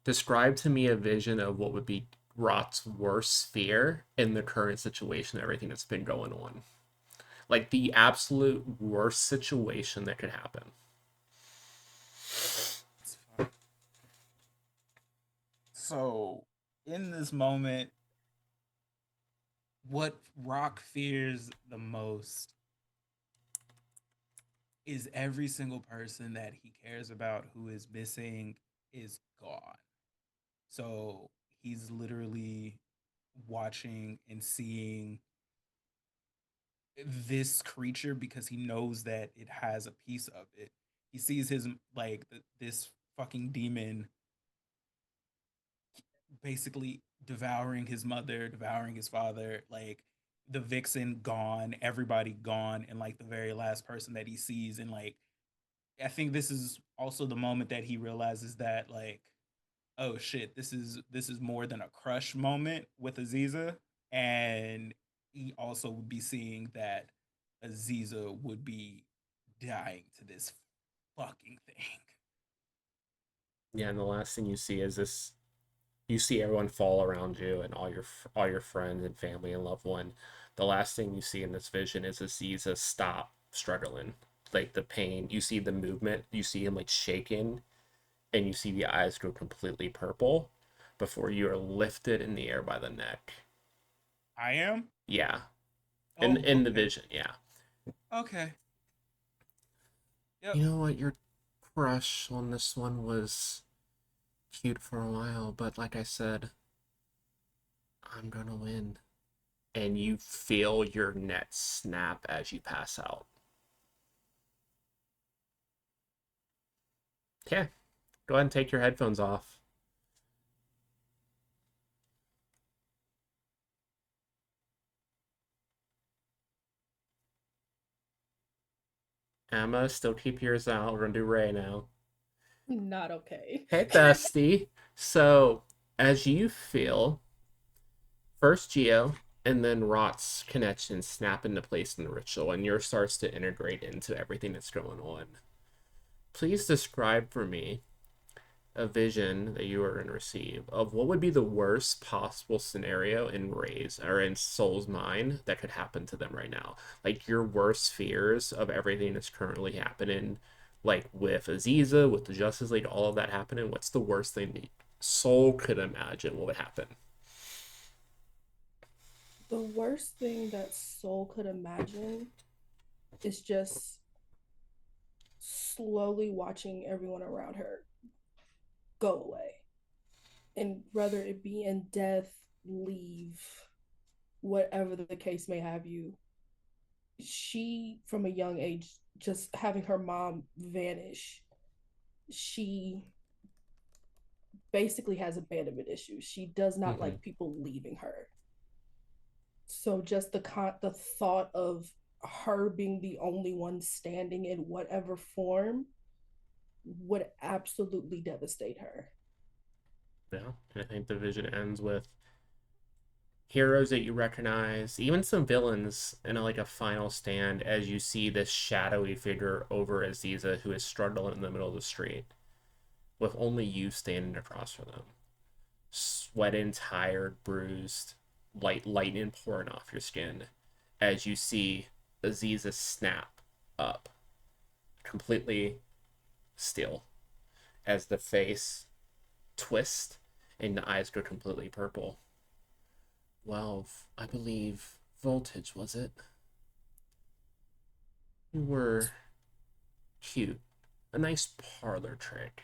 Describe to me a vision of what would be Rot's worst fear in the current situation, everything that's been going on. Like the absolute worst situation that could happen. it's fine. So, in this moment, what Rock fears the most is every single person that he cares about who is missing is gone. So he's literally watching and seeing this creature because he knows that it has a piece of it. He sees his this fucking demon basically devouring his mother, devouring his father, like the vixen gone, everybody gone, and like the very last person that he sees. And like, I think this is also the moment that he realizes that like, oh shit, this is more than a crush moment with Aziza. And he also would be seeing that Aziza would be dying to this fucking thing. Yeah, and the last thing you see is this. You see everyone fall around you and all your friends and family and loved one. The last thing you see in this vision is Aziza stop struggling. Like the pain, you see the movement, you see him like shaking, and you see the eyes go completely purple before you are lifted in the air by the neck. I am. Yeah, Oh, in the okay, vision, yeah. okay, yep. You know what? Your crush on this one was cute for a while, but like I said, I'm gonna win. And you feel your net snap as you pass out. Okay, go ahead and take your headphones off. Emma, still keep yours out. We're gonna do Ray now. Not okay. Hey, bestie. So, as you feel, first Geo and then Rot's connection snap into place in the ritual, and yours starts to integrate into everything that's going on. Please describe for me a vision that you are going to receive of what would be the worst possible scenario in Ray's or in Soul's mind that could happen to them right now. Like your worst fears of everything that's currently happening, like with Aziza, with the Justice League, all of that happening. What's the worst thing that Soul could imagine what would happen? The worst thing that Soul could imagine is just slowly watching everyone around her go away. And whether it be in death, leave, whatever the case may have you, she, from a young age, just having her mom vanish, she basically has abandonment issues. She does not Mm-hmm. like people leaving her. So just the thought of her being the only one standing in whatever form would absolutely devastate her. Yeah, and I think the vision ends with heroes that you recognize, even some villains in like a final stand as you see this shadowy figure over Aziza who is struggling in the middle of the street with only you standing across from them. Sweating, tired, bruised, lightning pouring off your skin as you see Aziza snap up, completely still, as the face twists and the eyes go completely purple. Well, I believe voltage, was it? You were cute. A nice parlor trick.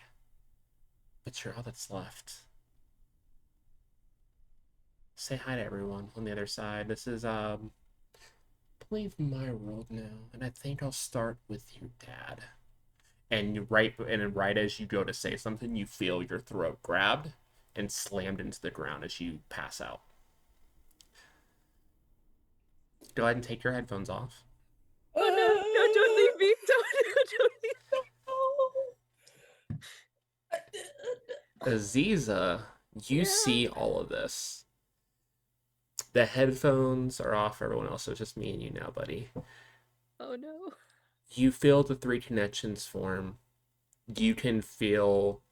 But you're all that's left. Say hi to everyone on the other side. This is, I believe my world now, and I think I'll start with your dad. And right as you go to say something, you feel your throat grabbed and slammed into the ground as you pass out. Go ahead and take your headphones off. Oh no, no, don't leave me. Don't leave Aziza, me. you see Yeah. all of this. The headphones are off, everyone else, so it's just me and you now, buddy. Oh no. You feel the three connections form. You can feel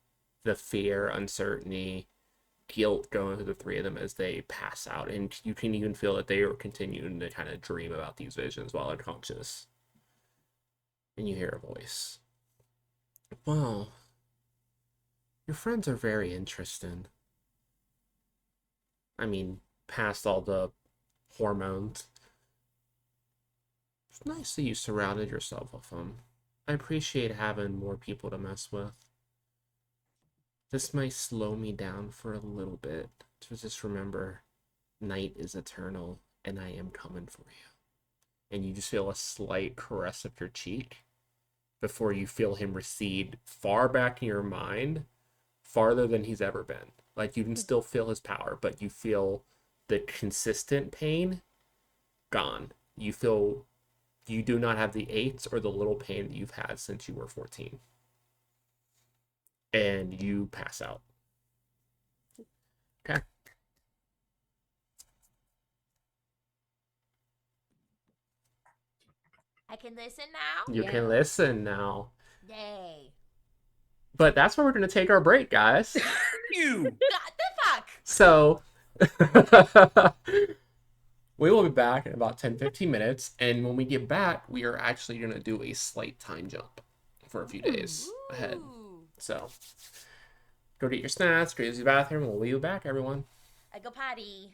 the fear, uncertainty, guilt going through the three of them as they pass out. And you can even feel that they are continuing to kind of dream about these visions while unconscious. And you hear a voice. Well, your friends are very interesting. I mean, past all the hormones. It's nice that you surrounded yourself with them. I appreciate having more people to mess with. This might slow me down for a little bit to just remember night is eternal and I am coming for you. And you just feel a slight caress of your cheek before you feel him recede far back in your mind, farther than he's ever been. Like you can still feel his power, but you feel the consistent pain gone. You feel you do not have the aches or the little pain that you've had since you were 14. And you pass out. Okay. I can listen now? You can listen now. Yay. But that's where we're going to take our break, guys. You. God the fuck! So we will be back in about 10-15 minutes. And when we get back, we are actually going to do a slight time jump for a few days ahead. Ooh. So go get your snacks, go use the bathroom, and we'll be back, everyone. I go potty.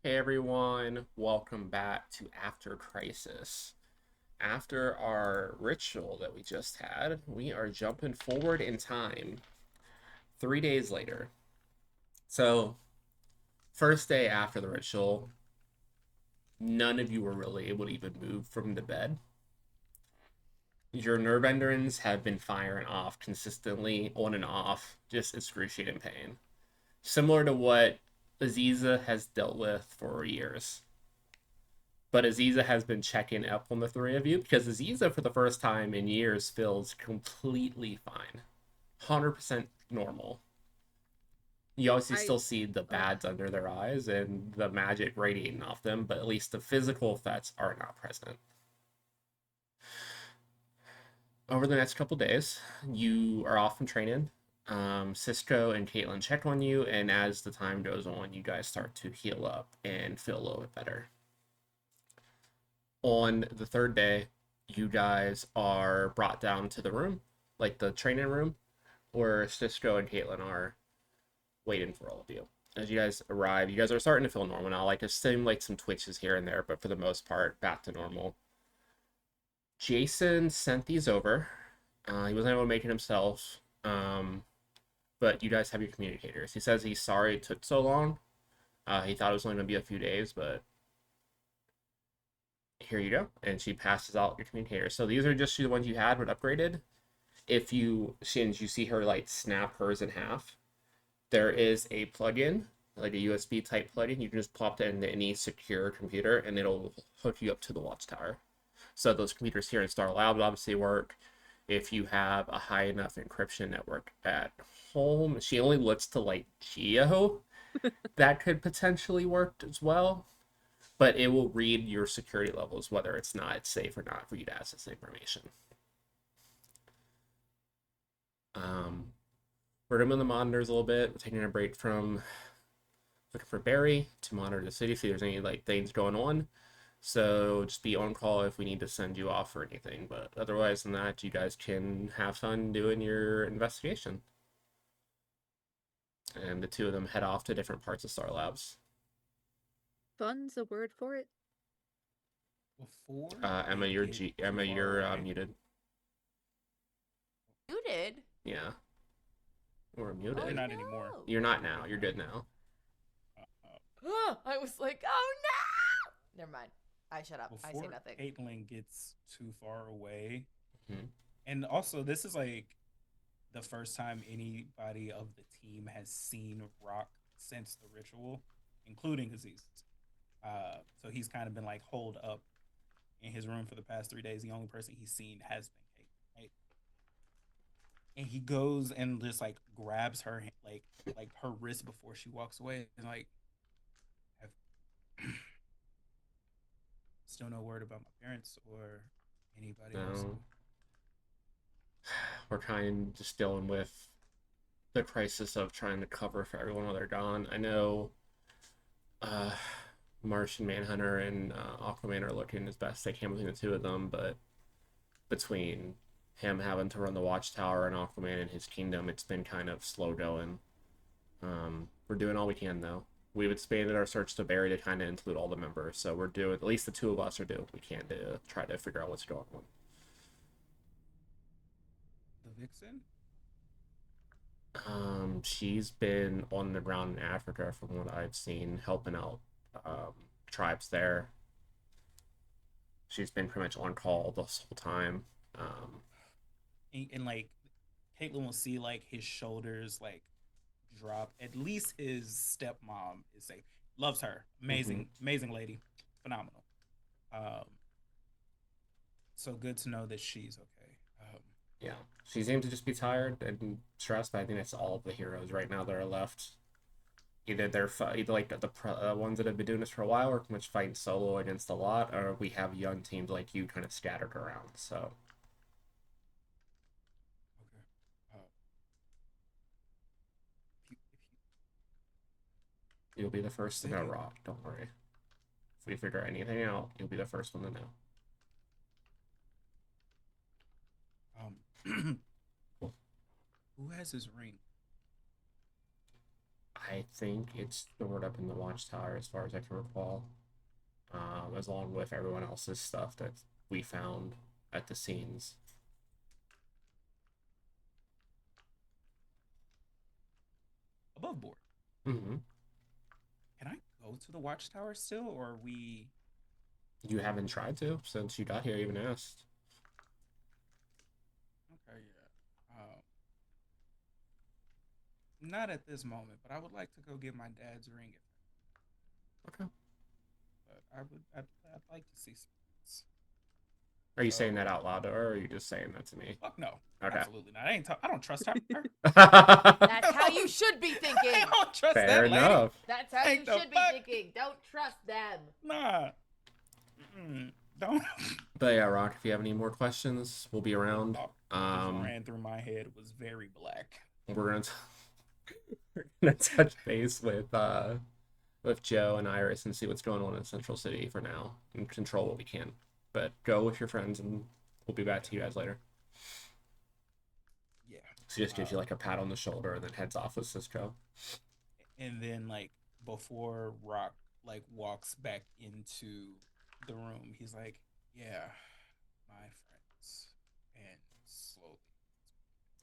Hey everyone, welcome back to After Crisis. After our ritual that we just had, we are jumping forward in time 3 days later. So, first day after the ritual, none of you were really able to even move from the bed. Your nerve endings have been firing off consistently, on and off, just excruciating pain. Similar to what Aziza has dealt with for years. But Aziza has been checking up on the three of you because Aziza, for the first time in years, feels completely fine, 100% normal. You obviously I still see the oh, bads under their eyes and the magic radiating off them, but at least the physical effects are not present. Over the next couple days, you are off from training. Cisco and Caitlin check on you, and as the time goes on, you guys start to heal up and feel a little bit better. On the third day, you guys are brought down to the room, like the training room, where Cisco and Caitlin are waiting for all of you. As you guys arrive, you guys are starting to feel normal now. Like, it seemed like some twitches here and there, but for the most part, back to normal. Jason sent these over. He wasn't able to make it himself, but you guys have your communicators. He says he's sorry it took so long. He thought it was only going to be a few days, but here you go. And she passes out your communicators. So these are just the ones you had but upgraded. If you, since you see her like snap hers in half, there is a plugin, like a USB type plugin. You can just pop that into any secure computer and it'll hook you up to the watchtower. So those computers here in Star Lab obviously work. If you have a high enough encryption network at home, she only looks to like Geo. That could potentially work as well, but it will read your security levels, whether it's not safe or not for you to access the information. Um, we're doing the monitors a little bit. We're taking a break from looking for Barry to monitor the city, see if there's any like things going on. So just be on call if we need to send you off or anything. But otherwise than that, you guys can have fun doing your investigation. And the two of them head off to different parts of Star Labs. fun's a word for it. Before Emma, they get too Emma, far you're away. muted. You did. Yeah, we're Oh You're muted. not anymore. no. You're not now. You're good now. I was like, oh no. Never mind. I shut up. I say Before nothing. Caitlyn gets too far away, Mm-hmm. and also this is like the first time anybody of the team has seen Rock since the ritual, including Aziz. So he's kind of been like holed up in his room for the past 3 days. The only person he's seen has been Caitlyn, right? And he goes and just like grabs her like her wrist before she walks away, and like, have still no word about my parents or anybody else. No, we're kind of just dealing with the crisis of trying to cover for everyone while they're gone. I know uh, Martian Manhunter and Aquaman are looking as best they can between the two of them, but between him having to run the Watchtower and Aquaman and his kingdom, it's been kind of slow going. We're doing all we can though. We've expanded our search to Barry to kind of include all the members, so we're doing at least the two of us are doing what we can to try to figure out what's going on. The Vixen. She's been on the ground in Africa, from what I've seen, helping out um, tribes there. She's been pretty much on call this whole time. And like Caitlyn will see like his shoulders like drop. At least his stepmom is safe. Loves her. Mhm. Amazing lady. Phenomenal. Um, so good to know that she's okay. Yeah, she seems to just be tired and stressed. But I think it's all of the heroes right now that are left. Either either like the ones that have been doing this for a while, or pretty much fighting solo against a lot, or we have young teams like you kind of scattered around. So Okay. Uh, if you'll be the first to they know, get Rock. Don't worry. If we figure anything out, you'll be the first one to know. um, who has his ring? I think it's stored up in the watchtower as far as I can recall, as along with everyone else's stuff that we found at the scenes. Above board. Mm-hmm. Can I go to the watchtower still, or are we? You haven't tried to since you got here, even asked. Okay, yeah. Not at this moment, but I would like to go get my dad's ring. Okay. But I'd like to see some things. Are you saying So that out loud, or are you just saying that to me? fuck no, Okay. absolutely not. I don't trust her. That's how you should be thinking. I don't trust Fair that lady. enough. That's how you Ain't the should be fuck? thinking. Don't trust them. Nah. Don't. But yeah, Rock, if you have any more questions, we'll be The around. thought that just ran through my head was very black. We're gonna we're gonna touch base with Joe and Iris and see what's going on in Central City for now and control what we can. But go with your friends and we'll be back to you guys later. Yeah. So just gives you like a pat on the shoulder and then heads off with Cisco. And then like before Rock like walks back into the room, he's like, "Yeah, my friends," and slowly.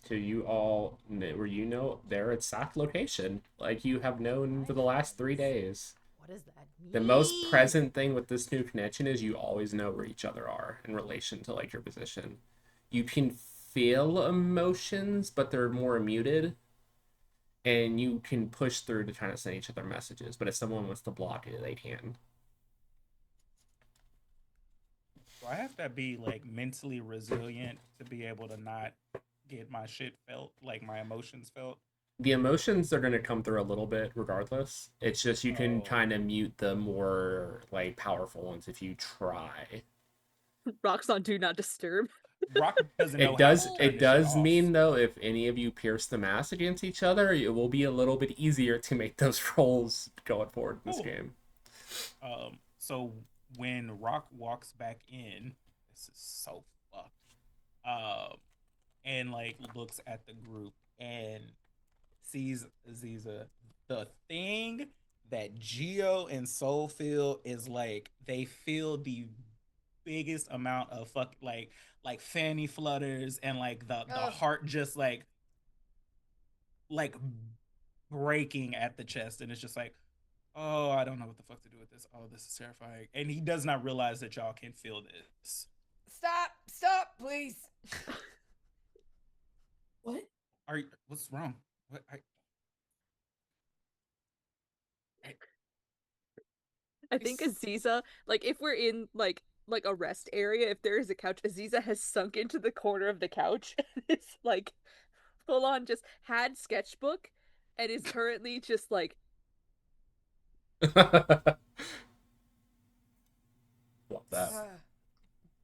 So you all where you know their exact location, like you have known for the last 3 days. What does that mean? The most present thing with this new connection is you always know where each other are in relation to like your position. You can feel emotions, but they're more muted, and you can push through to try to send each other messages. But if someone wants to block it, they can. So I have to be like mentally resilient to be able to not get my shit felt, like my emotions felt. The emotions are going to come through a little bit regardless. It's just you can Oh, kind of mute the more like powerful ones if you try. Rocks on Do Not Disturb. Rock doesn't know It how does to turn it this shit does off. mean though if any of you pierce the mask against each other, it will be a little bit easier to make those rolls going forward in this Cool. game. So when Rock walks back in, this is so fucked. Um, and like looks at the group and sees Aziza. The thing that Geo and Soul feel is like they feel the biggest amount of like fanny flutters and like the Ugh. heart just like breaking at the chest, and it's just like, oh, I don't know what the fuck to do with this. Oh, this is terrifying. And he does not realize that y'all can feel this. Stop, please. What? What's wrong? What I think it's, Aziza, like if we're in like a rest area, if there is a couch, Aziza has sunk into the corner of the couch and it's like full on just had sketchbook and is currently just like Love that.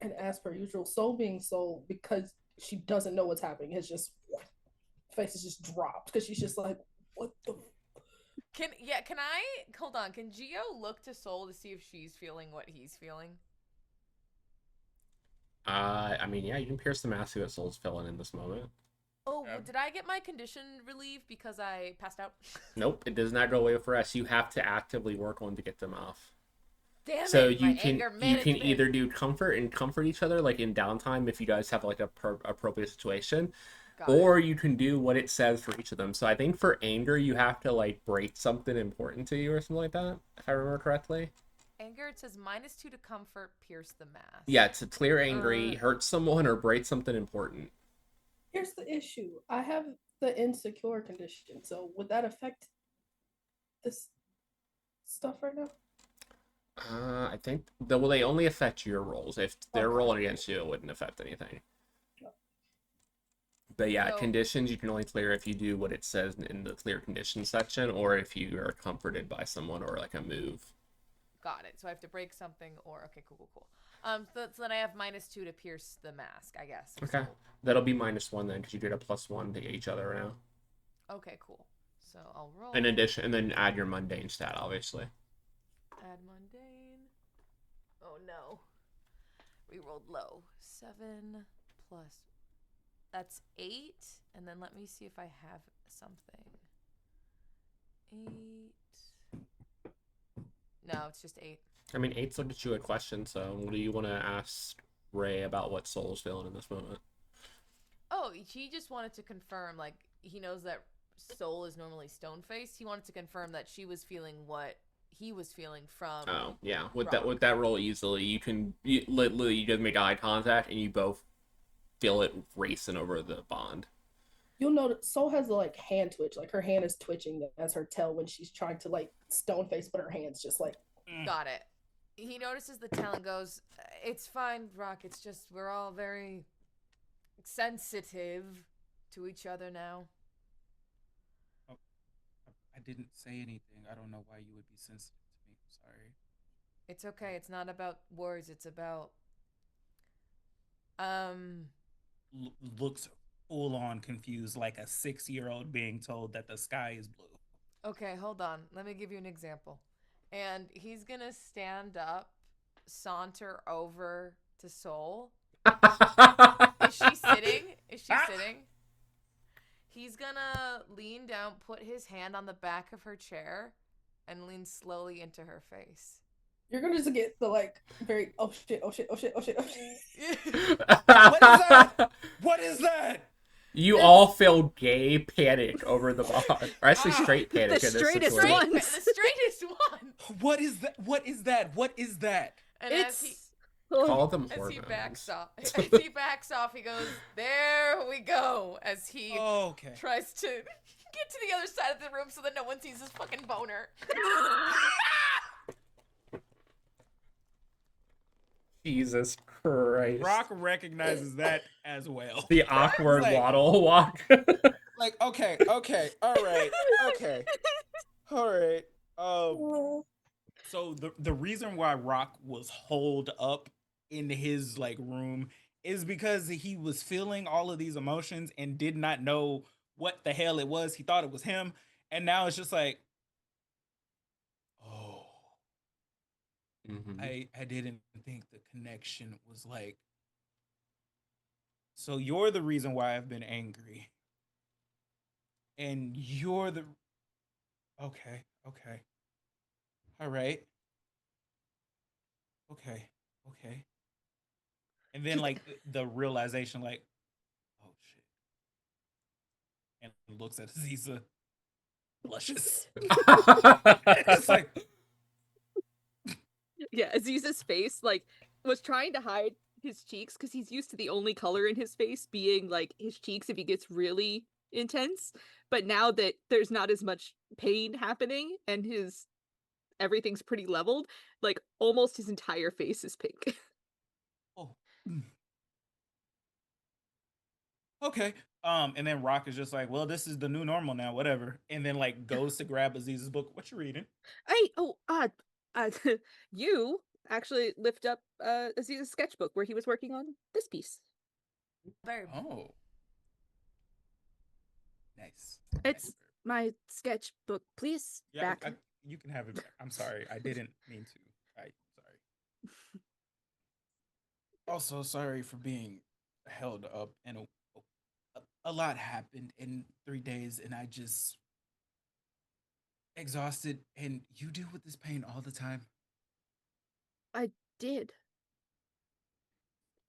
And as per usual, Soul being Soul, because she doesn't know what's happening, has just face is just dropped because she's just like, what the? Can I hold on? Can Geo look to Soul to see if she's feeling what he's feeling? I mean, yeah, you can pierce the mask that Soul's filling in this moment. Oh, did I get my condition relieved because I passed out? Nope, it does not go away for us. You have to actively work on to get them off. Damn So it! you My can anger you can management. either do comfort and comfort each other like in downtime if you guys have like a appropriate situation, Got or it. you can do what it says for each of them. So I think for anger you have to like break something important to you or something like that, if I remember correctly. Anger. It says -2 to comfort, pierce the mask. Yeah, to clear angry, Uh, hurt someone, or break something important. Here's the issue. I have the insecure condition, so would that affect this stuff right now? I think they only affect your rolls. If they're Okay. rolling against you, it wouldn't affect anything. But yeah, So conditions you can only clear if you do what it says in the clear conditions section, or if you are comforted by someone or like a move. got it. So I have to break something, or okay, cool. So then I have -2 to pierce the mask, I guess. Okay, that'll be -1 then, because you get a +1 to each other now. Okay, cool. So I'll roll. In addition, and then add your mundane stat, obviously. Add mundane. Oh no. We rolled low. 7 plus. That's 8. And then let me see if I have something. 8. No, it's just 8. I mean, eight's looked at you a question, so what do you want to ask Ray about what Soul's feeling in this moment? Oh, he just wanted to confirm, like, he knows that Soul is normally stone faced. He wanted to confirm that she was feeling what he was feeling from Oh, yeah. With Rock. that roll easily, literally you just make eye contact and you both feel it racing over the bond. You'll notice Soul has a like hand twitch, like her hand is twitching as her tail when she's trying to like stone face, but her hand's just like Got it. He notices the tail and goes, "It's fine, Rock. It's just we're all very sensitive to each other now." Oh, I didn't say anything. I don't know why you would be sensitive to me. I'm sorry. It's okay. It's not about words. It's about um Looks full on confused, like a 6-year-old being told that the sky is blue. okay, hold on. Let me give you an example. And he's going to stand up, saunter over to Soul. Is she sitting? Is she sitting? He's going to lean down, put his hand on the back of her chair and lean slowly into her face. you're gonna just get the like very oh shit, oh shit, oh shit, oh shit, oh shit. What is that? What is that? You all feel gay panic over the bond. Or actually straight The panic in this straightest situation. one. The straightest one. What is that? What is that? What is that? And It's Call them as he hormones. backs off, he goes, "There we go." As he Oh, okay. tries to get to the other side of the room so that no one sees his fucking boner. Jesus Christ. Rock recognizes that as well. The awkward Like- waddle walk. Like, okay, all right, okay, all right. So the reason why Rock was holed up in his like room is because he was feeling all of these emotions and did not know what the hell it was. He thought it was him, and now it's just like, oh, Mhm. I didn't think the connection was like. So you're the reason why I've been angry, and you're the okay, okay, all right, okay, okay. And then like the realization, like, oh shit, and looks at Aziza, blushes. It's like, yeah, Aziz's face like was trying to hide his cheeks because he's used to the only color in his face being like his cheeks if he gets really intense. But now that there's not as much pain happening and his everything's pretty leveled, like almost his entire face is pink. oh, okay. And then Rock is just like, well, this is the new normal now, whatever. And then like goes to grab Aziza's book. What you reading? Uh, you actually lift up Aziz's sketchbook where he was working on this piece. Verb. Oh, nice. It's Nice. my sketchbook, please. Yeah, Back. you can have it back. I'm sorry. I didn't mean to. I sorry. Also, sorry for being held up, and a lot happened in 3 days, and I just exhausted. And you deal with this pain all the time. I did.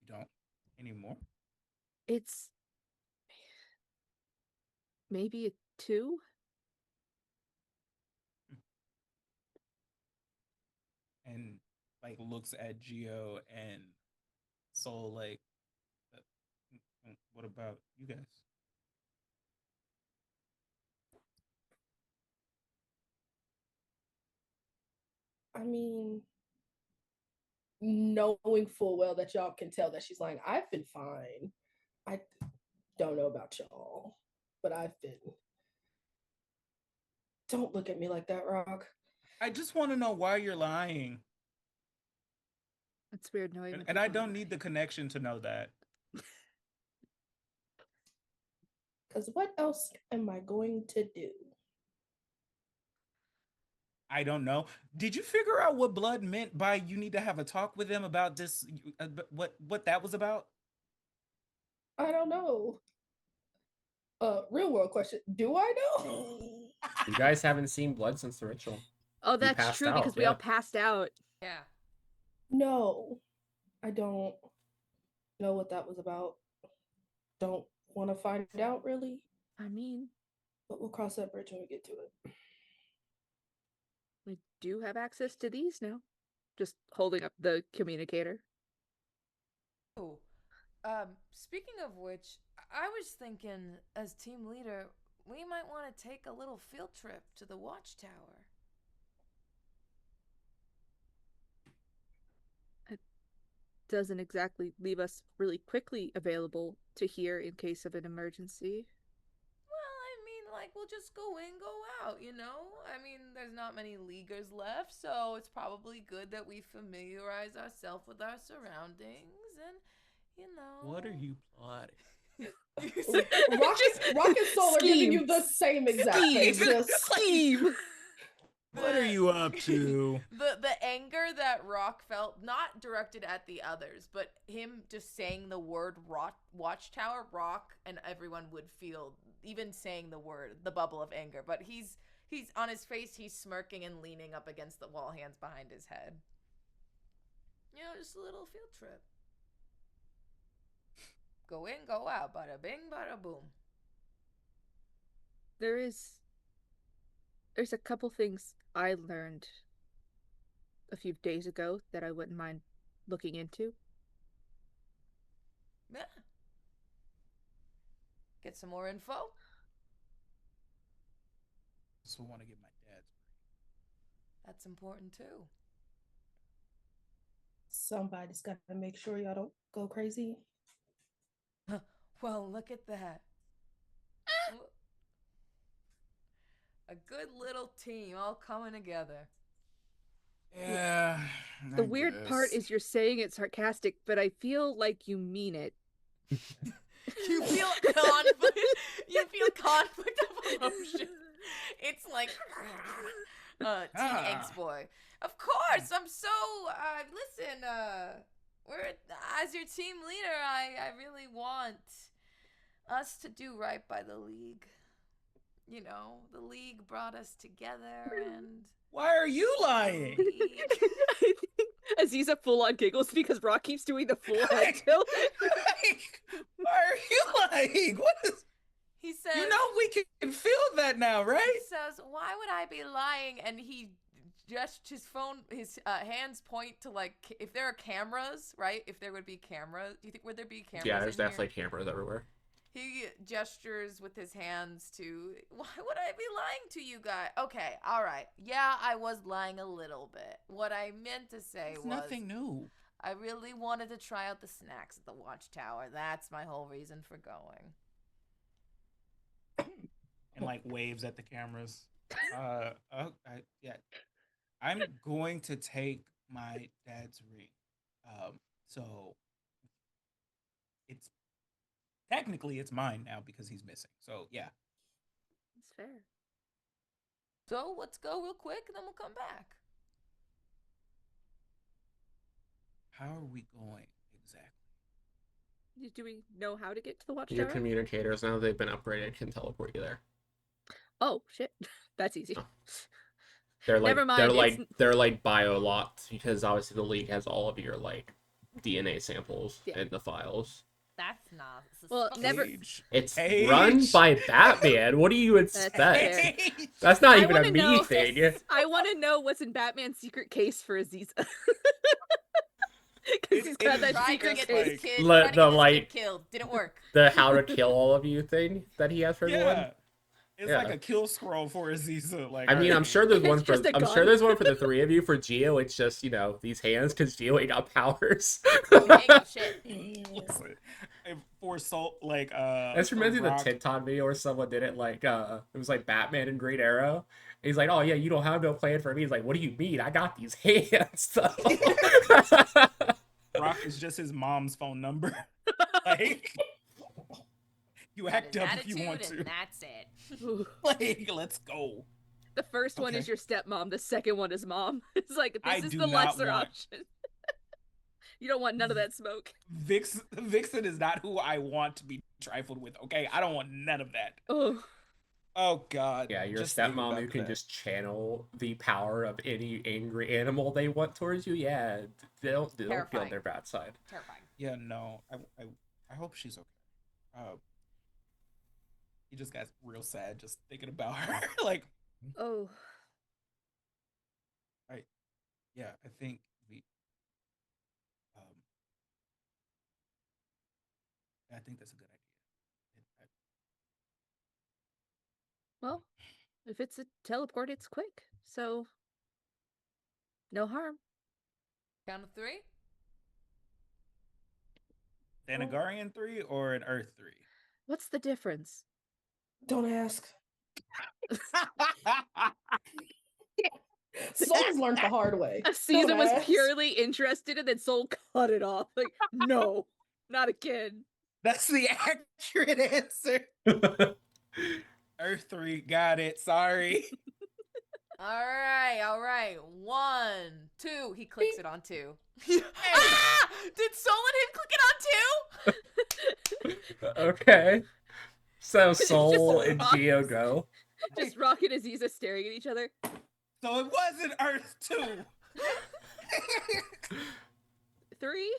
You don't anymore. It's maybe a 2. And like looks at Geo and Soul like, "Uh, what about you guys?" I mean, knowing full well that y'all can tell that she's lying, I've been fine. I don't know about y'all, but I've been. Don't look at me like that, Rock. I just want to know why you're lying, It's weird knowing. and I don't need the connection to know that. Because what else am I going to do? I don't know. Did you figure out what blood meant by you need to have a talk with them about this? What that was about? I don't know. Real world question. Do I know? You guys haven't seen blood since the ritual. Oh, You that's passed true out, because we yeah. all passed out. Yeah. No, I don't know what that was about. Don't want to find out really, I mean, but we'll cross that bridge when we get to it. we do have access to these now. Just holding up the communicator. Oh, speaking of which, I was thinking as team leader, we might want to take a little field trip to the watchtower. It doesn't exactly leave us really quickly available to hear in case of an emergency. Well, I mean, like, we'll just go in, go out, you know? I mean, there's not many leaguers left, so it's probably good that we familiarize ourselves with our surroundings and, you know. What are you plotting? Rock and Soul are giving you the same exact face. Just Scheme. What are you up to? The anger that Rock felt, not directed at the others, but him just saying the word watchtower, Rock and everyone would feel, even saying the word, the bubble of anger. But he's on his face, he's smirking and leaning up against the wall, hands behind his head. You know, just a little field trip. Go in, go out, bada bing, bada boom. There's a couple things I learned a few days ago that I wouldn't mind looking into. Yeah. Get some more info. So want to get my dad's. That's important too. somebody's got to make sure y'all don't go crazy. Well, look at that. A good little team all coming together. Yeah. The weird part is you're saying it sarcastic, but I feel like you mean it. You feel conflict. You feel conflict of emotion. It's like teen angst boy. Of course, I'm so. Listen, we're as your team leader. I really want us to do right by the league. You know, the league brought us together, and Why are you lying? I think Aziza full on giggles because Rock keeps doing the full head tilt. Why are you lying? What is? He says, You know we can feel that now, right? He says, "Why would I be lying?" And he just his phone, his hands point to like if there are cameras, right? If there would be cameras, do you think would there be cameras? Yeah, there's in definitely here? cameras everywhere. He gestures with his hands to, why would I be lying to you guys? Okay, all right. Yeah, I was lying a little bit. What I meant to say It's was nothing new. I really wanted to try out the snacks at the Watchtower. That's my whole reason for going. And like waves at the cameras. Yeah. I'm going to take my dad's ring. So it's technically it's mine now because he's missing. So yeah. That's fair. So let's go real quick and then we'll come back. How are we going exactly? Do we know how to get to the Your watchtower? communicators, now that they've been upgraded, can teleport you there. Oh shit, that's easy. Oh. They're like Never mind. they're like bio locked because obviously the league has all of your like DNA samples in the files. That's not. Well, never. It's run by Batman. What do you expect? That's not even a me thing. I want to know what's in Batman's secret case for Aziza. Because he's got that secret case. Kid killed. Didn't work. The how to kill all of you thing that he has for everyone. It's like a kill scroll for Aziza. Like, I mean, I'm sure there's one for the three of you. For Geo, it's just these hands because Geo ain't got powers. Listen, for Soul, like This reminds me of the TikTok video where someone did it like it was like Batman and Green Arrow. And he's like, "Oh yeah, you don't have no plan for me." He's like, "What do you mean? I got these hands." Rock is just his mom's phone number. Like, you act up if you want to. And that's it. Like, let's go. The first one is your stepmom. The second one is mom. It's like this is the lesser option. You don't want none of that smoke. Vixen is not who I want to be trifled with. Okay, I don't want none of that. Oh, Oh God, Yeah, your just thinking stepmom who about can that. just channel the power of any angry animal they want towards you. Yeah, they don't feel Terrifying. their bad side. Terrifying. Yeah, no, I hope she's okay. Uh, he just got real sad just thinking about her. Like, Oh, I yeah, I think we um, I think that's a good idea. well, if it's a teleport, it's quick, so no harm. Count of three. Thanagarian 3 or an Earth 3? What's the difference? Don't ask. Soul's learned the hard way. Don't Caesar was ask. purely interested and then Soul cut it off. Like, no, not again. That's the accurate answer. Earth 3, got it. Sorry. All right. 1, 2. He clicks it on 2. Ah! Did Soul and him click it on 2? Okay. So Just Soul and rocks. Geo go. Just Rock and Aziza staring at each other. So it wasn't Earth 2. 3?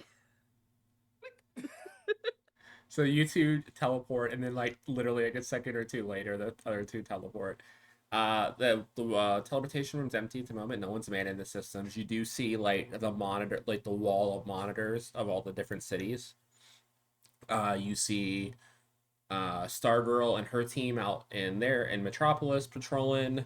So you two teleport, and then like literally like a second or two later, the other two teleport. The teleportation room's empty at the moment. No one's manning the systems. You do see like the monitor, like the wall of monitors of all the different cities. You see Stargirl and her team out in there in Metropolis patrolling.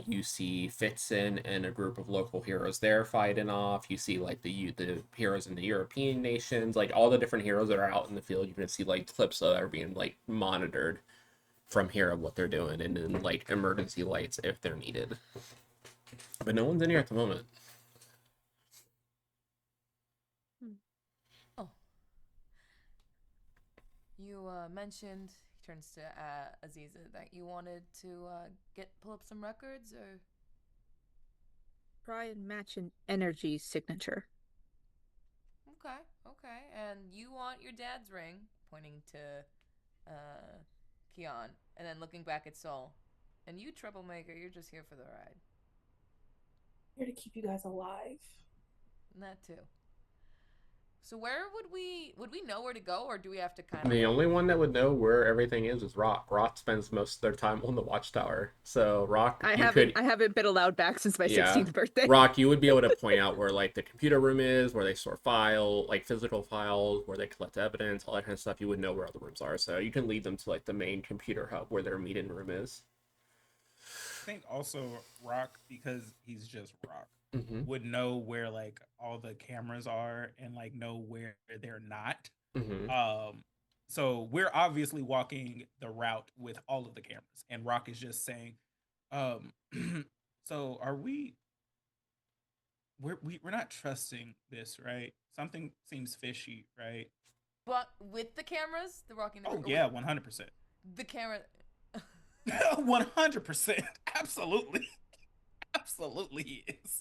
You see Fitzen and a group of local heroes there fighting off. You see like the heroes in the European nations, like all the different heroes that are out in the field. You can see like clips that are being like monitored from here of what they're doing, and then like emergency lights if they're needed. But no one's in here at the moment. Oh. You mentioned, he turns to Aziza, that you wanted to pull up some records, or Try and match an energy signature. okay. And you want your dad's ring, pointing to Kion, and then looking back at Soul. And you, troublemaker, you're just here for the ride. Here to keep you guys alive. And that too. So where would we know where to go, or do we have to kind of? The only one that would know where everything is Rock. Rock spends most of their time on the watchtower. So Rock, I haven't been allowed back since my 16th birthday. Rock, you would be able to point out where like the computer room is, where they store like physical files, where they collect evidence, all that kind of stuff. You would know where all the rooms are. So you can lead them to like the main computer hub where their meeting room is. I think also Rock, because he's just Rock, Mm-hmm. would know where like all the cameras are and like know where they're not. Mm-hmm. So we're obviously walking the route with all of the cameras, and Rock is just saying, so are we're not trusting this, right? Something seems fishy, right? But with the cameras, the rocking. Oh yeah, 100%. The camera. 100%. Absolutely. Absolutely he is.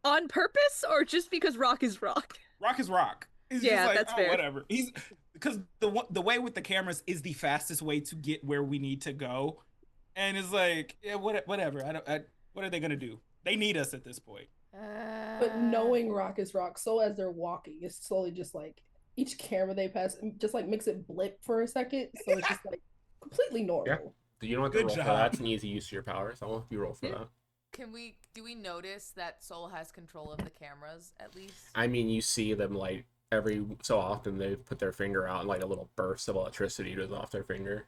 On purpose or just because Rock is Rock? Rock is Rock. He's Yeah, just like, that's oh, fair. whatever. He's because the way with the cameras is the fastest way to get where we need to go, and it's like, yeah, whatever. What are they gonna do? They need us at this point. But knowing Rock is Rock, so as they're walking, it's slowly just like each camera they pass, just like makes it blip for a second, so it's just like completely normal. Yeah. You don't have to Good roll job. for that. It's an easy use of your powers. I won't have you roll for that. Do we notice that Soul has control of the cameras at least? I mean, you see them like every so often they put their finger out and like a little burst of electricity goes off their finger.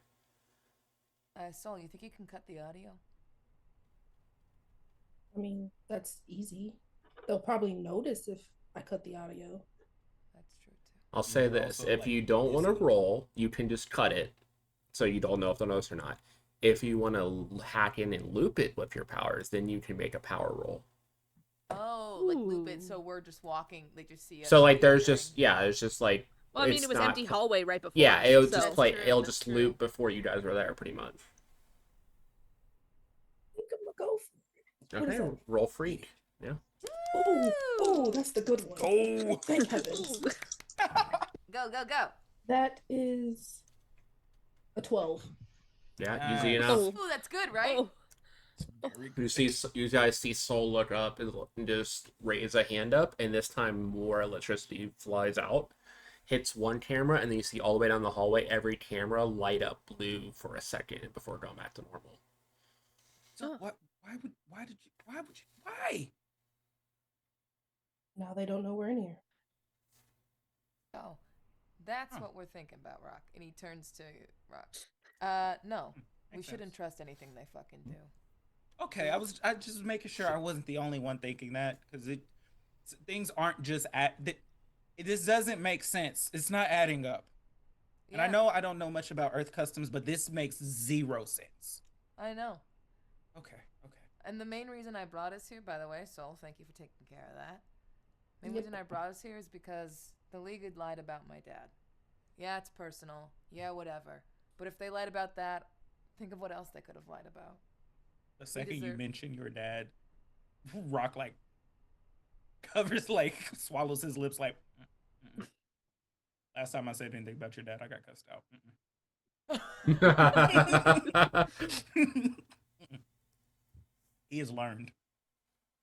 Soul, you think you can cut the audio? I mean, that's easy. They'll probably notice if I cut the audio. That's true too. I'll say You're this: also, if like, you don't want to missing- roll, you can just cut it, so you don't know if they'll notice or not. If you want to hack in and loop it with your powers, then you can make a power roll. Oh, like loop it Ooh. so we're just walking, they just see us. So like, there's wandering. just it's just like. Well, I mean, it's it was not empty hallway right before. Yeah, it'll so. just play. That's true, It'll that's just true. loop before you guys were there, pretty much. I think I'm gonna go for it. What is Okay, that? roll freak. Yeah. Oh, that's the good one. Oh, Thank heavens. Go. That is a 12. Yeah, easy enough. Nice. Oh, Ooh, that's good, right? oh, It's oh. very You good. see, you guys see Soul look up and just raise a hand up, and this time more electricity flies out, hits one camera, and then you see all the way down the hallway, every camera light up blue for a second before going back to normal. So what? Why did you? Why would you? Why? Now they don't know we're in here. Oh, that's Huh. what we're thinking about, Rock. And he turns to Rock. No. We Makes shouldn't sense. trust anything they fucking do. Okay, I just making sure I wasn't the only one thinking that because things aren't just this doesn't make sense. It's not adding up. And I Yeah, know I don't know much about Earth customs, but this makes zero sense. I know. Okay, okay. And the main reason I brought us here, by the way, Soul, thank you for taking care of that. The main Yep. reason I brought us here is because the League had lied about my dad. Yeah, it's personal. Yeah, whatever. But if they lied about that, think of what else they could have lied about. The We second you deserve. mention your dad, Rock like covers like swallows his lips like. Mm-mm. Last time I said anything about your dad, I got cussed out. He has learned.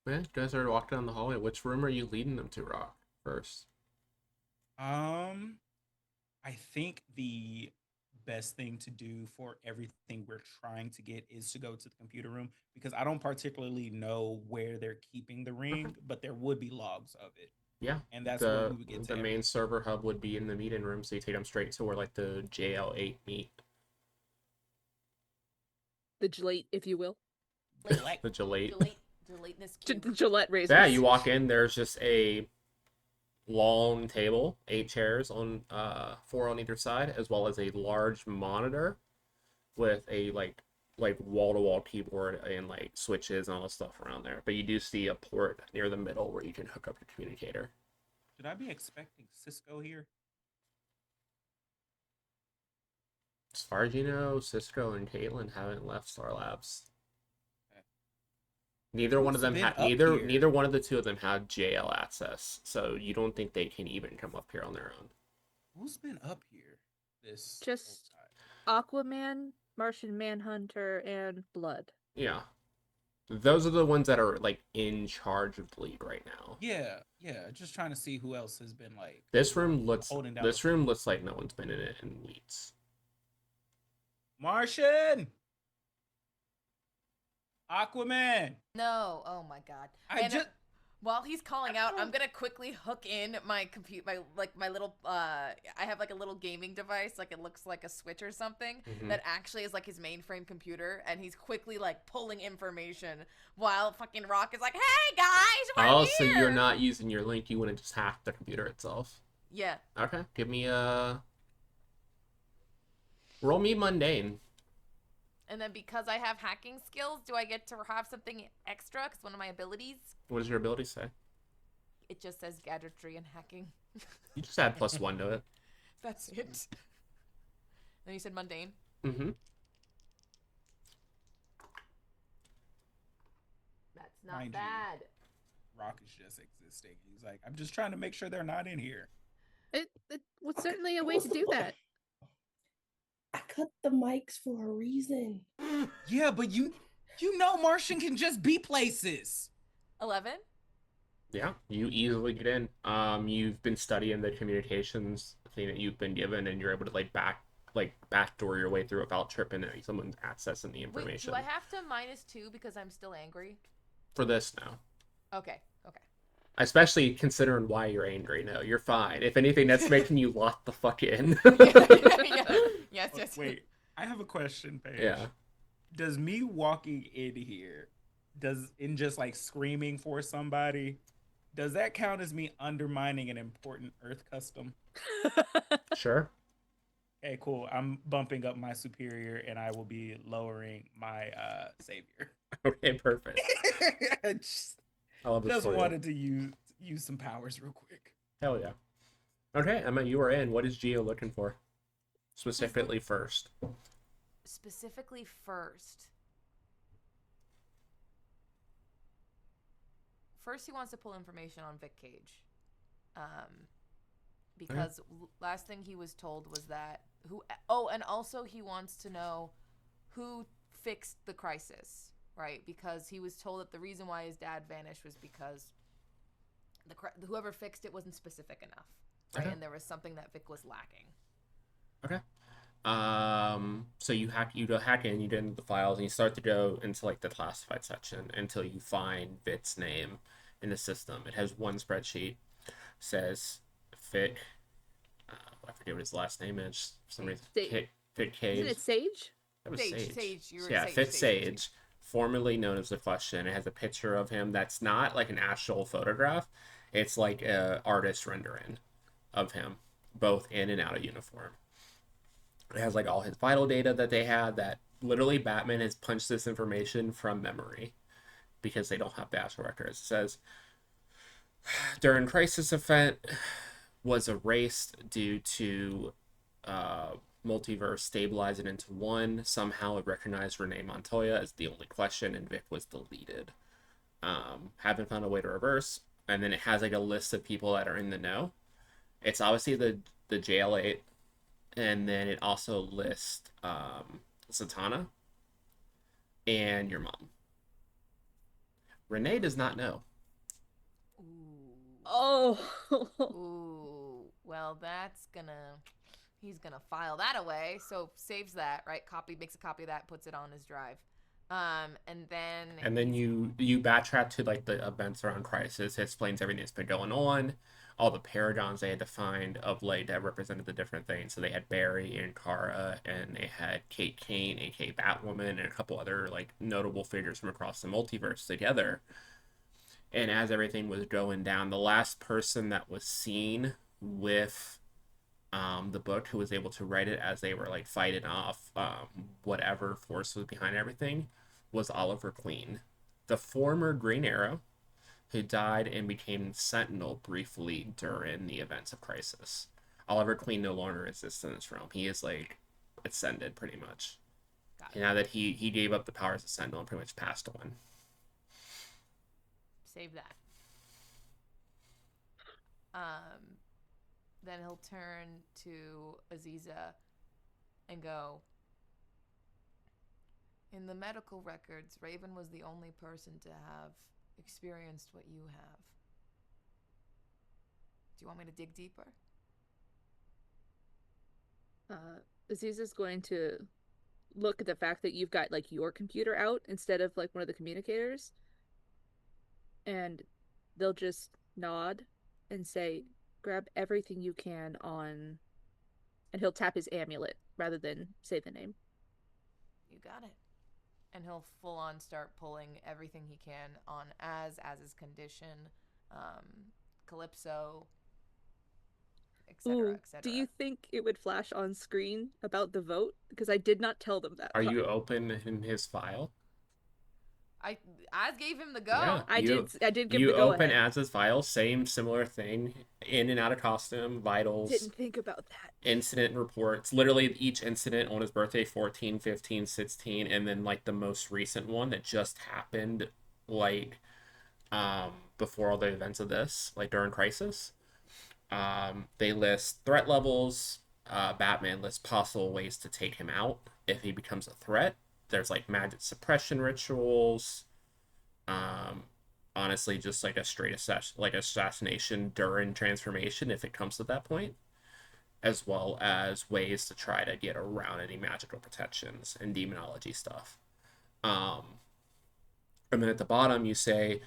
Man, you guys are walking down the hallway. Which room are you leading them to, Rock, first? Um, I think the best thing to do for everything we're trying to get is to go to the computer room because I don't particularly know where they're keeping the Okay. ring, but there would be logs of it, Yeah, and that's where the we would get to the main everything. server hub would be in the meeting room, so you take them straight to where like the JL8 meet. The Gillette, if you will. Black. The J8. Gelatinous The cube. Gillette Yeah, razors. you walk in. There's just a long table, 8 chairs on four on either side, as well as a large monitor with a like wall to wall keyboard and like switches and all the stuff around there. But you do see a port near the middle where you can hook up your communicator. Should I be expecting Cisco here? As far as you know, Cisco and Caitlin haven't left Star Labs. Okay. Neither one of Who's them been had up neither here? one of the two of them had JL access, so you don't think they can even come up here on their own. Who's been up here this whole Just time? Aquaman, Martian Manhunter, and Blood. Yeah, those are the ones that are like in charge of the league right now. Yeah, yeah. Just trying to see who else has been like holding down the This room fort. looks like no one's been in it in weeks. Martian, Aquaman. No. Oh my god. I And just while he's calling out, I'm don't- gonna quickly hook in my my little I have like a little gaming device, like it looks like a switch or something Mhm. that actually is like his mainframe computer, and he's quickly like pulling information while fucking Rock is like, "Hey guys, we're Oh, here." so you're not using your link, you wouldn't just hack the computer itself. Yeah. Okay, give me a roll me mundane. And then because I have hacking skills, do I get to have something extra? Because one of my abilities, What does your ability say? it just says gadgetry and hacking. You just add +1 to it. That's it. Then you said mundane. Mm-hmm. That's not Mind you. bad. Rock is just existing. He's like, I'm just trying to make sure they're not in here. It was certainly a way to do that. I cut the mics for a reason. Yeah, but you know Martian can just be places. 11. Yeah, you easily get in. You've been studying the communications thing that you've been given, and you're able to backdoor your way through without tripping someone's accessing the Wait, information. do I have to -2 because I'm still angry? For this now, Okay. especially considering why you're angry. No, you're fine. If anything, that's making you lock the fuck in. Yeah. Yes. Wait, I have a question, Paige. Yeah. Does me walking in here, in just like screaming for somebody, does that count as me undermining an important Earth custom? Sure. Okay, cool. I'm bumping up my superior, and I will be lowering my savior. Okay, perfect. just I love this just for you. wanted to use some powers real quick. Hell yeah. Okay, Emma, you are in. What is Geo looking for? Specifically first. Specifically first. First, he wants to pull information on Vic Cage. Okay. because last thing he was told was that who. Oh, and also he wants to know who fixed the crisis, right? Because he was told that the reason why his dad vanished was because whoever fixed it wasn't specific enough, right? Okay. And there was something that Vic was lacking. Okay. So you go hack in, you get into the files, and you start to go into like the classified section until you find Vit's name in the system. It has one spreadsheet, says Fit. I forget what his last name is. For some reason, Fit Isn't Cage. it Sage? That was Sage, Sage. Sage, you So were yeah, Sage, Fit Sage, Sage, Sage, formerly known as the Question. It has a picture of him that's not like an actual photograph. It's like a artist rendering of him, both in and out of uniform. It has like all his vital data that they had. That literally Batman has punched this information from memory because they don't have the actual records. It says during crisis event was erased due to uh, multiverse stabilizing into one. Somehow it recognized Renee Montoya as the only question, and Vic was deleted. Haven't found a way to reverse. And then it has like a list of people that are in the know. It's obviously the jail 8, and then it also lists Zatanna and your mom. Renee does not know. Ooh. Oh. Ooh. Well, that's gonna. He's gonna file that away. So saves that, right? Makes a copy of that, puts it on his drive. And then. And then you backtrack to like the events around Crisis. It explains everything that's been going on, all the paragons they had to find of late that represented the different things. So they had Barry and Kara, and they had Kate Kane, aka Batwoman, and a couple other like notable figures from across the multiverse together. And as everything was going down, the last person that was seen with the book who was able to write it as they were like fighting off whatever force was behind everything was Oliver Queen, the former Green Arrow, who died and became Sentinel briefly during the events of Crisis. Oliver Queen no longer exists in this realm. He is like ascended pretty much. Got And it. now that he gave up the powers of Sentinel and pretty much passed on. Save that. Um, then he'll turn to Aziza and go, in the medical records, Raven was the only person to have experienced what you have. Do you want me to dig deeper? Aziza's going to look at the fact that you've got like your computer out instead of like one of the communicators, and they'll just nod and say, grab everything you can on, and he'll tap his amulet rather than say the name. You got it. And he'll full on start pulling everything he can on as his condition, um, Calypso, etc., Ooh, do etc. you think it would flash on screen about the vote? Because I did not tell them that Are part. you open in his file? I gave him the Yeah, go. I did give you the go open ahead. as his file, same similar thing, in and out of costume, vitals, Didn't think about that. incident reports. Literally each incident on his birthday, 14, 15, 16, and then like the most recent one that just happened like before all the events of this, like during Crisis. They list threat levels. Batman lists possible ways to take him out if he becomes a threat. There's like magic suppression rituals. Um, Honestly, just like a straight assassination during transformation if it comes to that point, as well as ways to try to get around any magical protections and demonology stuff. Um, and then at the bottom, you see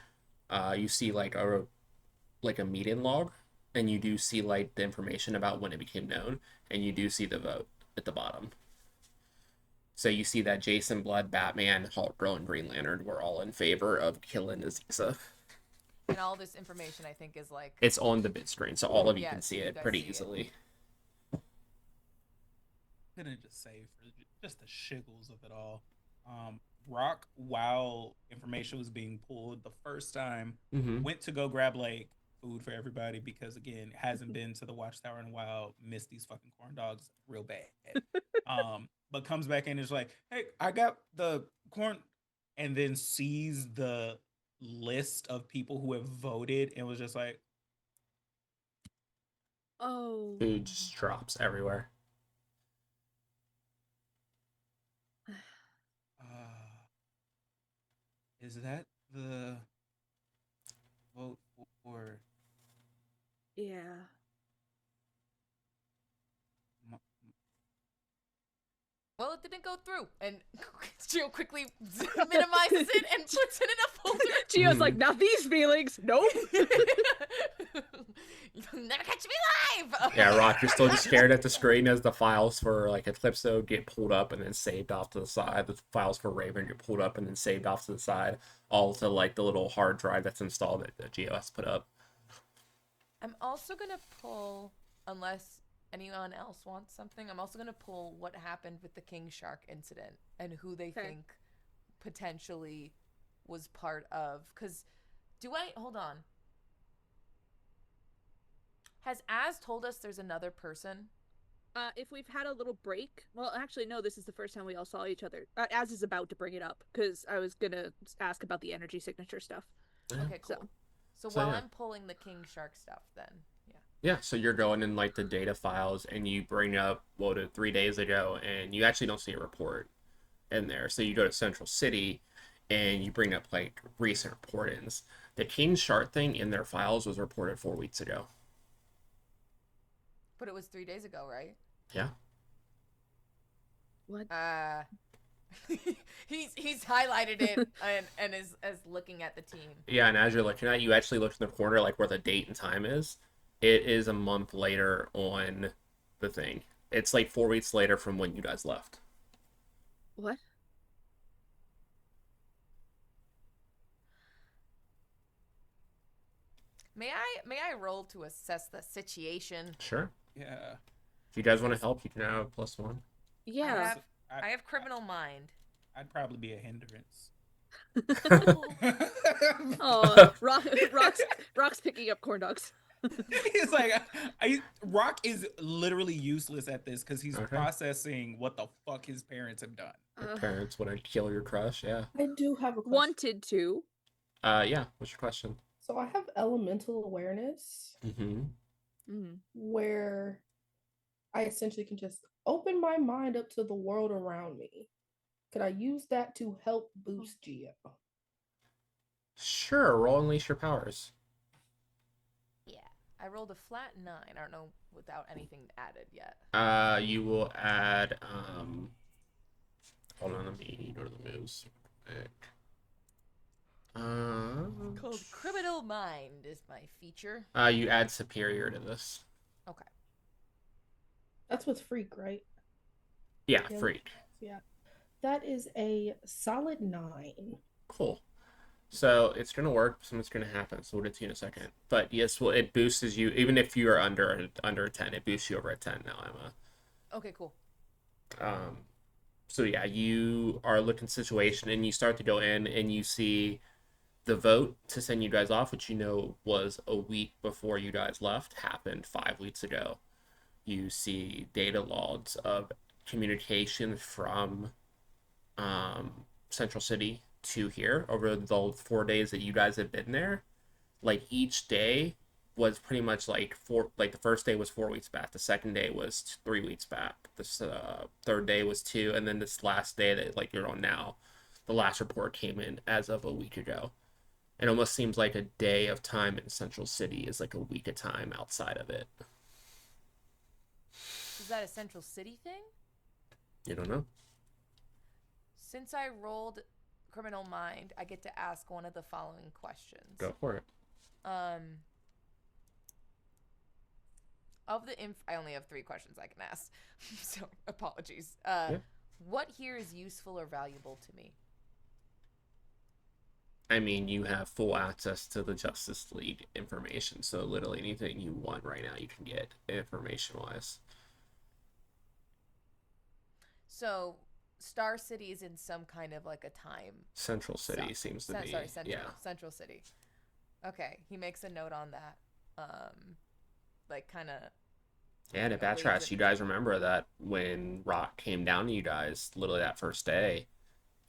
like a meeting log, and you do see like the information about when it became known, and you do see the vote at the bottom. So you see that Jason Blood, Batman, Hulk Girl, and Green Lantern were all in favor of killing Aziza. And all this information, I think, is like, It's on the bit screen, so all of you yeah, can so see you it guys pretty see it. easily. I'm gonna just say for just the shiggles of it all. Rock, while information was being pulled the first time, Mm-hmm. went to go grab like food for everybody because again, hasn't been to the watchtower in a while, missed these fucking corn dogs real bad. But comes back in and is like, hey, I got the corn, and then sees the list of people who have voted and was just like, Oh. Food just drops everywhere. Uh, is that the vote for Yeah. m- Well, it didn't go through, and Gio quickly minimizes it and puts it in a folder. Gio's like, not these feelings. Nope. You'll never catch me live. Yeah, Rock, you're still just stared at the screen as the files for like Eclipso get pulled up and then saved off to the side. The files for Raven get pulled up and then saved off to the side, all to like the little hard drive that's installed that Geo has put up. I'm also gonna pull, unless anyone else wants something. I'm also gonna pull what happened with the King Shark incident and who they Okay. think potentially was part of. Cause do I hold on? Has Az told us there's another person? If we've had a little break, well, actually, no, this is the first time we all saw each other. Az is about to bring it up because I was gonna ask about the energy signature stuff. Yeah. Okay, cool. So So, while yeah. I'm pulling the King Shark stuff, then yeah. Yeah, so you're going in like the data files and you bring up what 3 days ago and you actually don't see a report in there. So you go to Central City and you bring up like recent report-ins. The King Shark thing in their files was reported 4 weeks ago. But it was 3 days ago, right? Yeah. What? He's highlighted it and is looking at the team. Yeah, and as you're looking at it, you actually look in the corner like where the date and time is. It is a month later on the thing. It's like 4 weeks later from when you guys left. What? May I roll to assess the situation? Sure. yeah. If you guys want to help, you can have +1. Yeah. I have criminal mind. I'd probably be a hindrance. Oh, Rock's picking up corn dogs. It's like Rock is literally useless at this because he's Okay. processing what the fuck his parents have done. Your parents want to kill your crush, yeah. I do have a question. Wanted to. Yeah, what's your question? So I have elemental awareness Mm-hmm. Mm. where I essentially can just open my mind up to the world around me. Could I use that to help boost Geo? Sure, roll unleash your powers. Yeah. I rolled a flat 9. I don't know without anything added yet. You will add, hold on, let me go to the moves. Called criminal mind is my feature. You add superior to this. Okay. That's what's freak, right? Yeah, Yeah. freak. Yeah. That is a solid 9. Cool. So it's gonna work. Something's gonna happen. So we'll get to you in a second. But yes, well, it boosts you even if you are under a 10. It boosts you over a 10 now, Emma. Okay, cool. So yeah, you are looking at the situation and you start to go in and you see the vote to send you guys off, which you know was a week before you guys left, happened 5 weeks ago. You see data logs of communication from Central City to here over the 4 days that you guys have been there. Like each day was pretty much like the first day was 4 weeks back, the second day was 3 weeks back, this third day was 2, and then this last day that like you're on now, the last report came in as of a week ago. It almost seems like a day of time in Central City is like a week of time outside of it. Is that a Central City thing? You don't know? Since I rolled criminal mind, I get to ask one of the following questions. Go for it. Of the I only have 3 questions I can ask, so apologies. Yeah. What here is useful or valuable to me? I mean, you have full access to the Justice League information, so literally anything you want right now you can get information-wise. So, Star City is in some kind of like a time. Central City seems to be. Sorry, Central. Yeah. Central City. Okay, he makes a note on that. Like kind of. Yeah, and at Batrash, you guys remember that when Rock came down to you guys, literally that first day,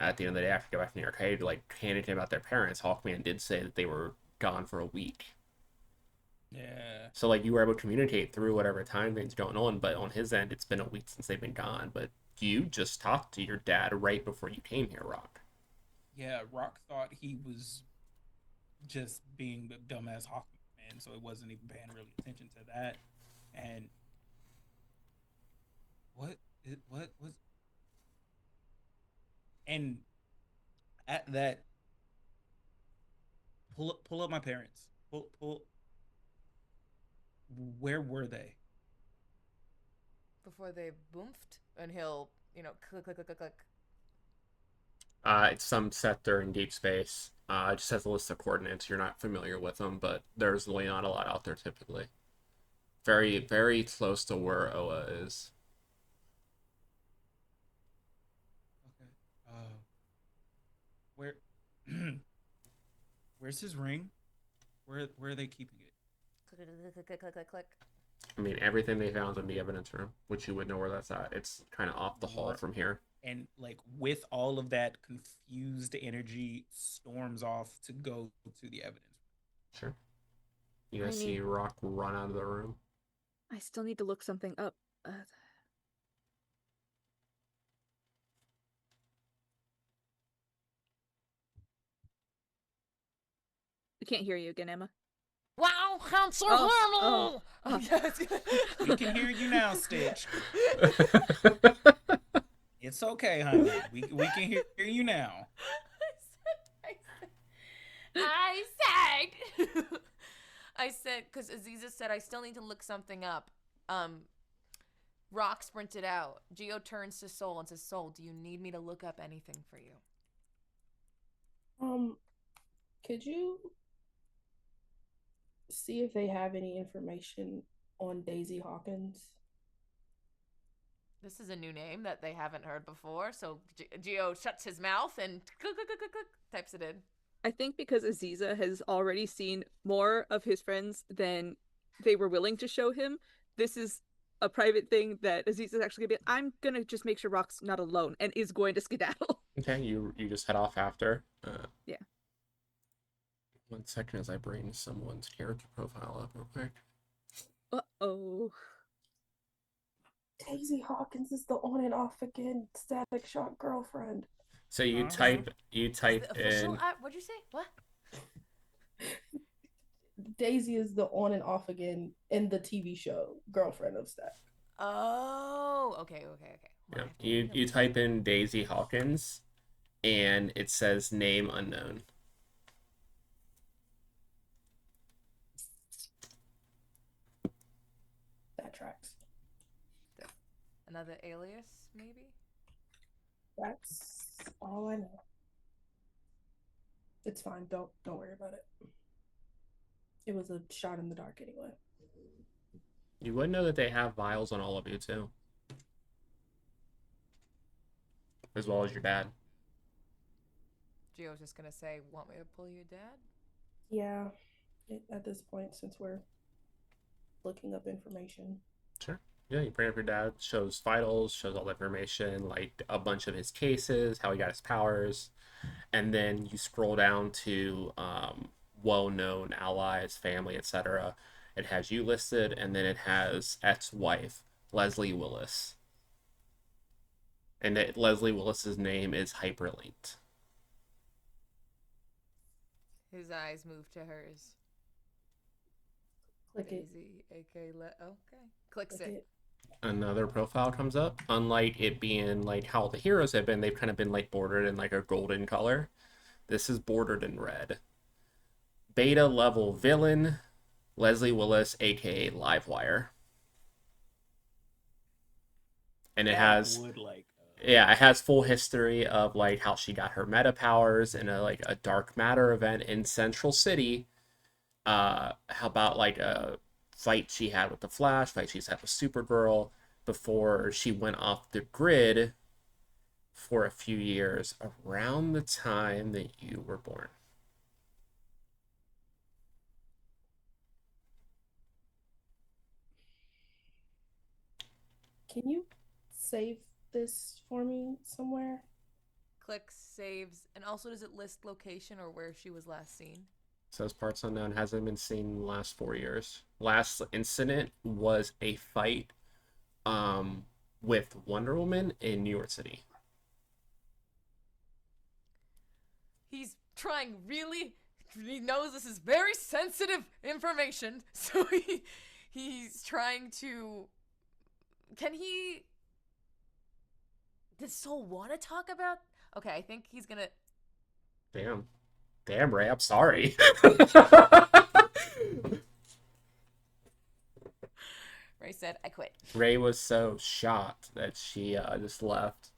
at the end of the day after you go back from the arcade, like panicking about their parents, Hawkman did say that they were gone for a week. Yeah. So like you were able to communicate through whatever time things going on, but on his end, it's been a week since they've been gone. But you just talked to your dad right before you came here, Rock. Yeah, Rock thought he was just being the dumbass Hawkman, so it wasn't even paying really attention to that. And what was and at that pull up my parents. Pull where were they? Before they boomfed, and he'll, click, click, click, click, click. It's some sector in deep space. It just has a list of coordinates. You're not familiar with them, but there's really not a lot out there typically. Very, very close to where Oa is. Okay. Where where's his ring? Where are they keeping it? Click, click, click, click, click, click, click. I mean, everything they found in the evidence room, which you would know where that's at. It's kind of off the hall from here. And like with all of that confused energy, storms off to go to the evidence. Sure. You I guys see need. Rock run out of the room. I still need to look something up. I can't hear you again, Emma. Wow, Council Oh, Horrible! oh. Yes. We can hear you now, Stitch. It's okay, honey. We can hear you now. I said, I said, because Aziza said I still need to look something up. Rock sprinted out. Geo turns to Soul and says, Soul, do you need me to look up anything for you? Um, could you see if they have any information on Daisy Hawkins? This is a new name that they haven't heard before, so Geo shuts his mouth and click, click, click, click, click, types it in. I think because Aziza has already seen more of his friends than they were willing to show him, this is a private thing that Aziza is actually gonna be. I'm gonna just make sure Rock's not alone and is going to skedaddle. Okay, you just head off after. Yeah. 1 second as I bring someone's character profile up real quick. Uh-oh. Daisy Hawkins is the on and off again Static Shock girlfriend. So you Uh-huh. Is the type official? in. What'd you say? What? Daisy is the on and off again in the TV show girlfriend of Static. Oh, okay, okay, okay. Yeah, you type in Daisy Hawkins, and it says name unknown. That tracks. Another alias, maybe? That's all I know. It's fine. Don't worry about it. It was a shot in the dark anyway. You would know that they have vials on all of you too, as well as your dad. Geo's just gonna say, "Want me to pull your dad?" Yeah, at this point, since we're looking up information. Sure. Yeah, you bring up your dad, shows vitals, shows all the information, like a bunch of his cases, how he got his powers, and then you scroll down to well-known allies, family, etc. It has you listed, and then it has ex-wife Leslie Willis, and Leslie Willis's name is hyperlinked. His eyes move to hers. Click it. Daisy, aka okay. Clicks Click it. it. Another profile comes up. Unlike it being like how the heroes have been, they've kind of been like bordered in like a golden color. This is bordered in red. Beta level villain, Leslie Willis, aka Livewire. And it That has, would like yeah, it has full history of like how she got her meta powers in a like a dark matter event in Central City. How about like a fight she had with the Flash, fight she's had with Supergirl before she went off the grid for a few years around the time that you were born. Can you save this for me somewhere? Clicks, saves, and also does it list location or where she was last seen? Says parts unknown, hasn't been seen in the last 4 years. Last incident was a fight um with Wonder Woman in New York City. He's trying really. He knows this is very sensitive information, so he's trying to. Can he? Does Soul want to talk about? Okay, I think he's gonna. Damn. Damn, Ray, I'm sorry. Ray said, "I quit." Ray was so shocked that she just left.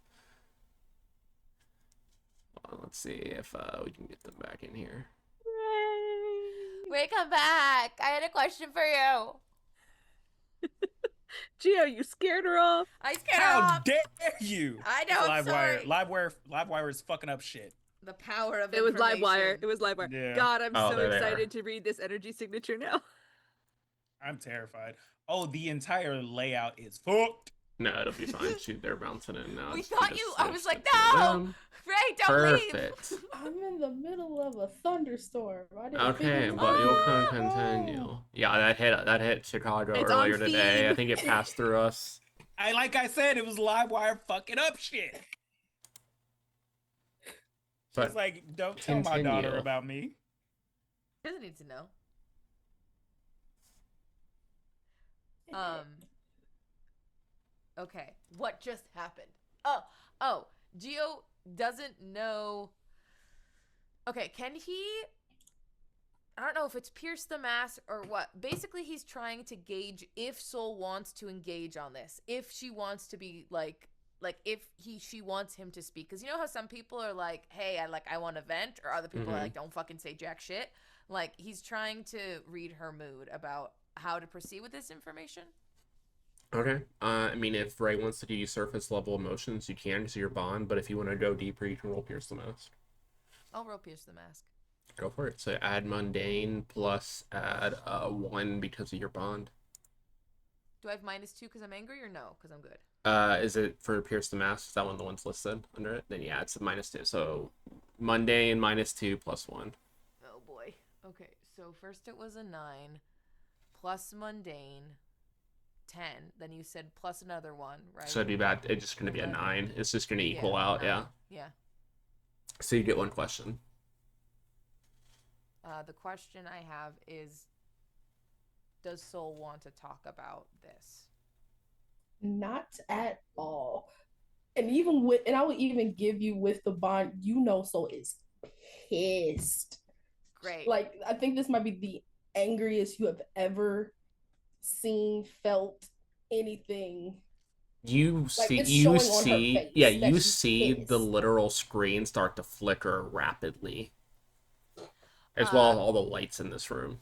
Well, let's see if we can get them back in here. Ray, come back! I had a question for you. Gio, you scared her off. I scared her How off. dare you? I know. I'm sorry. Livewire is fucking up shit. The power of It was information. Livewire. It was Livewire. Yeah. God, I'm Oh, so there they excited are. to read this energy signature now. I'm terrified. Oh, the entire layout is fucked. No, it'll be fine. Shoot, they're bouncing in now. We Just- thought just- you. I just was like, get through no, them. Ray, don't leave. Perfect. I'm in the middle of a thunderstorm. I didn't Okay, figure but this you'll out. continue. Yeah, that hit Chicago It's on earlier today. I feed. think it passed through us. Like I said, it was Livewire fucking up shit. But She's like, don't tell my continue. daughter about me. He doesn't need to know. Okay, what just happened? Oh, Gio doesn't know. Okay, can he? I don't know if it's pierce the mask or what. Basically, he's trying to gauge if Soul wants to engage on this. If she wants to be like if she wants him to speak. Because you know how some people are like, hey, I want to vent, or other people are like, don't fucking say jack shit. Like, he's trying to read her mood about how to proceed with this information. Okay. I mean, if Ray wants to do you surface level emotions, you can because you're bond. But if you want to go deeper, you can roll pierce the mask. I'll roll pierce the mask. Go for it. So add mundane plus add 1 because of your bond. Do I have -2 because I'm angry, or no? Because I'm good. Is it for pierce the mask? Is that one of the ones listed under it? Then yeah, it's a -2. So mundane -2 plus 1. Oh boy. Okay, so first it was a 9 plus mundane 10. Then you said plus another one, right? So it'd be bad. It's just gonna be a 9. It's just gonna equal out. 9. Yeah. Yeah. So you get 1 question. The question I have is, does Soul want to talk about this? Not at all. And I would even give you with the bond, Soul is pissed. Great. Like, I think this might be the angriest you have ever seen, felt anything. You Like, see, it's you showing on her see, face yeah, that you she's see the pissed. literal screen start to flicker rapidly, as well as all the lights in this room.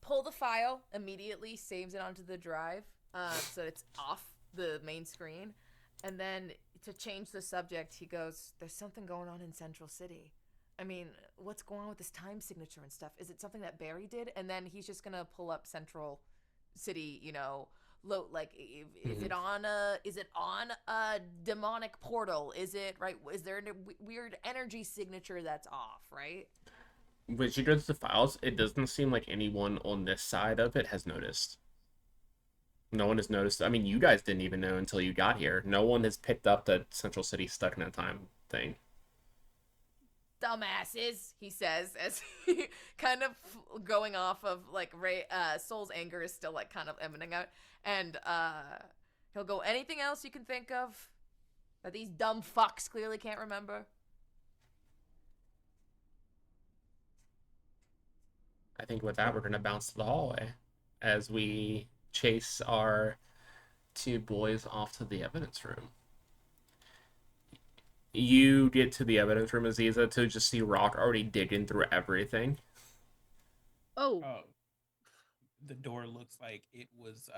Pull the file immediately, saves it onto the drive, so it's off the main screen, and then to change the subject, he goes, "There's something going on in Central City. I mean, what's going on with this time signature and stuff? Is it something that Barry did?" And then he's just gonna pull up Central City, is it on a demonic portal? Is it right? Is there a weird energy signature that's off? Right? When she goes to the files, it doesn't seem like anyone on this side of it has noticed. No one has noticed. I mean, you guys didn't even know until you got here. No one has picked up that Central City stuck in a time thing. Dumbasses, he says, as he kind of going off of like Soul's anger is still like kind of emanating out, and he'll go, anything else you can think of that these dumb fucks clearly can't remember? I think with that, we're going to bounce to the hallway as we chase our 2 boys off to the evidence room. You get to the evidence room, Aziza, to just see Rock already digging through everything. Oh. The door looks like it was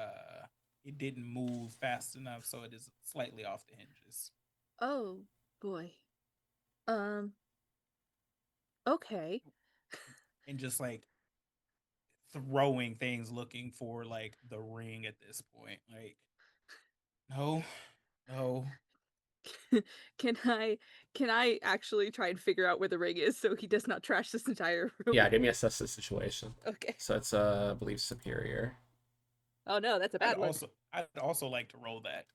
it didn't move fast enough, so it is slightly off the hinges. Oh boy. Okay. And just like throwing things looking for like the ring at this point. Like, no. Can I actually try and figure out where the ring is so he does not trash this entire room? Yeah, give me assess the situation. Okay. So it's I believe superior. Oh no, that's a I'd bad one. also I'd also like to roll that.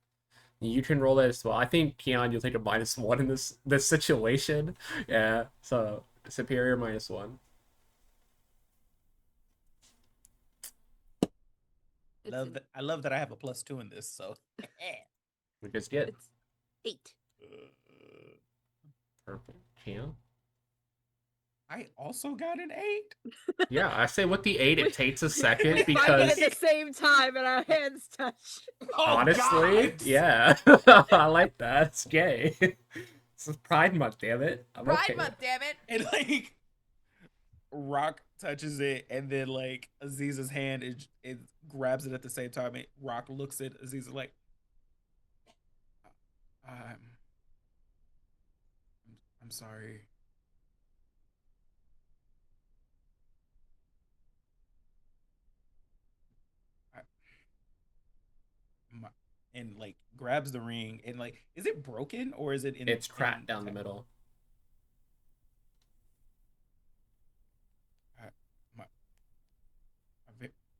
You can roll it as well. I think Keon, you'll take a -1 in this situation. Yeah. So superior -1. It's an, I love that I have a +2 in this. So Which is good. it's 8. Perfect. Keon. I also got an 8. Yeah, I say with the 8, We, it takes a we second find it because at the same time and our hands touch. Oh honestly, God! yeah, I like that. It's gay. It's Pride Month, damn it. I'm Pride okay with Month, damn it. And like Rock touches it, and then like Aziz's hand it grabs it at the same time. And Rock looks at Aziz like, I'm I'm sorry. I, my, and like grabs the ring and like, is it broken or is it it. It's cracked in down the middle. I, my,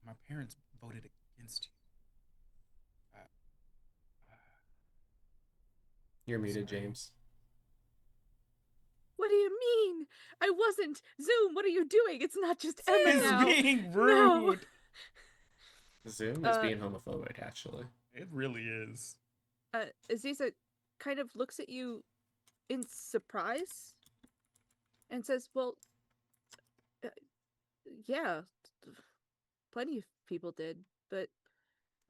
my parents voted against you. I, You're I'm muted, sorry. James. What do you mean? I wasn't. Zoom, what are you doing? It's not just Emma It's now. being No. rude. Zoom is being homophobic, actually. It really is. Aziza kind of looks at you in surprise and says, "Well, uh, yeah, plenty of people did, but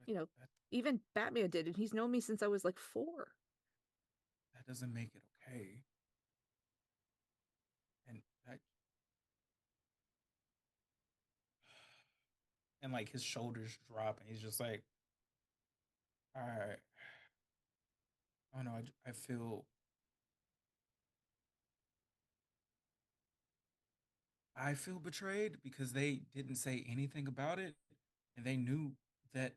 you know, That, even Batman did, and he's known me since I was like 4." that doesn't make it okay. And that, and like his shoulders drop, and he's just like, all right. Oh no, I feel betrayed because they didn't say anything about it, and they knew that,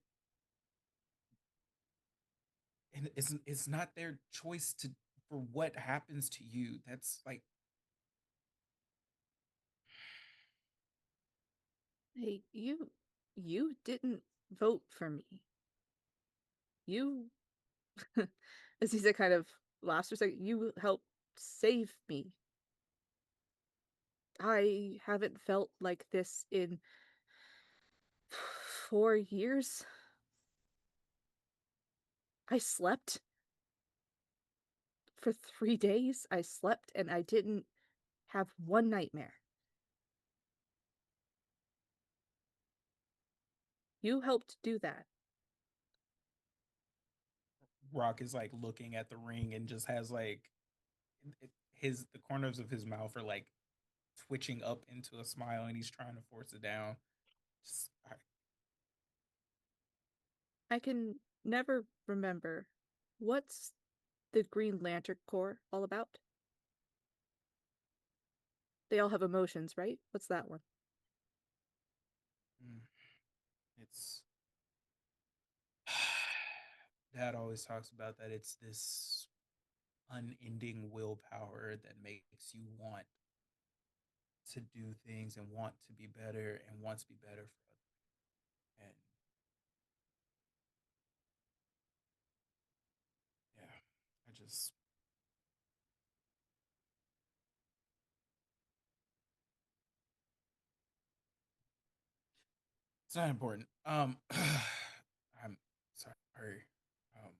and it's not their choice to for what happens to you. That's like, Hey, you didn't vote for me. You, Aziza kind of laughs for a second. You helped save me. I haven't felt like this in 4 years. I slept for 3 days. I slept and I didn't have one nightmare. You helped do that. Rock is like looking at the ring and just has like his the corners of his mouth are like twitching up into a smile, and he's trying to force it down. Just, I can never remember. What's the Green Lantern Corps all about? They all have emotions, right? What's that one? mm, it's Dad always talks about that. It's this unending willpower that makes you want to do things and want to be better and want to be better for others. And yeah, I just it's not important. I'm sorry. Um,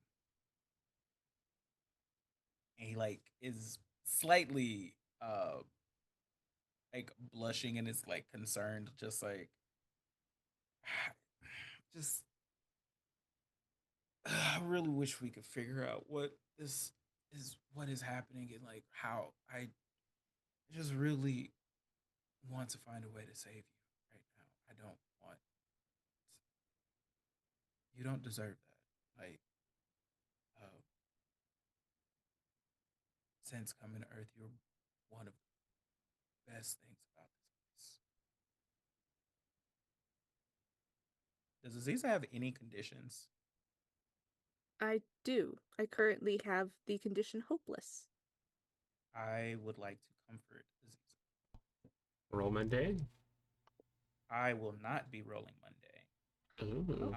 and he like is slightly like blushing and is like concerned, just like just I really wish we could figure out what is happening and like how I just really want to find a way to save you right now. I don't want you don't deserve that. Like uh, since coming to Earth, you're one of the best things about this place. Does Aziza have any conditions? I do. I currently have the condition hopeless. I would like to comfort Aziza. Roll mundane. I will not be rolling Monday. Ooh.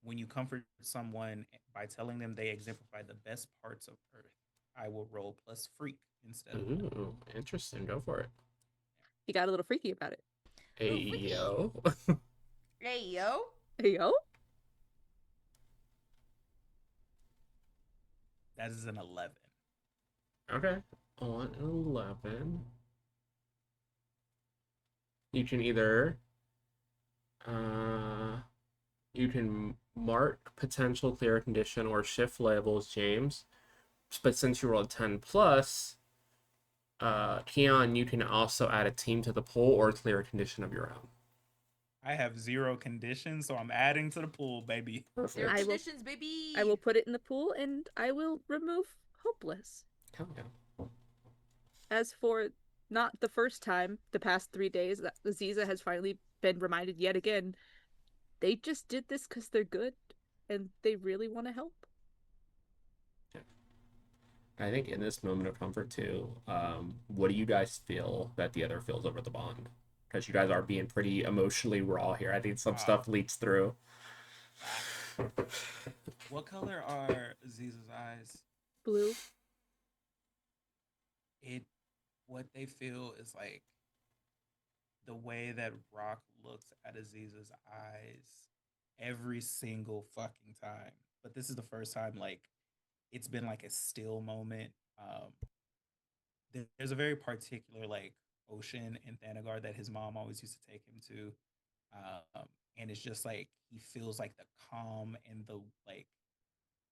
When you comfort someone by telling them they exemplify the best parts of Earth, I will roll plus freak instead of that. Ooh. Interesting. Go for it. He got a little freaky about it. Hey, Ooh, freaky. yo. Hey, yo. Hey, yo. That is an 11. Okay. On 11. You can either you can mark potential clear condition or shift labels, James. But since you rolled 10 plus, Keon, you can also add a team to the pool or clear a condition of your own. I have 0 conditions, so I'm adding to the pool, baby. Zero I will- conditions, baby. I will put it in the pool and I will remove hopeless. Hell yeah. As for not the first time, the past 3 days, that Aziza has finally been reminded yet again, they just did this because they're good and they really want to help. I think in this moment of comfort too, what do you guys feel that the other feels over the bond? Because you guys are being pretty emotionally raw here. I think some stuff leaks through. What color are Aziza's eyes? Blue. What they feel is like the way that Rock looks at Aziza's eyes every single fucking time. But this is the first time like it's been like a still moment. There's a very particular like ocean in Thanagar that his mom always used to take him to. And it's just like he feels like the calm and the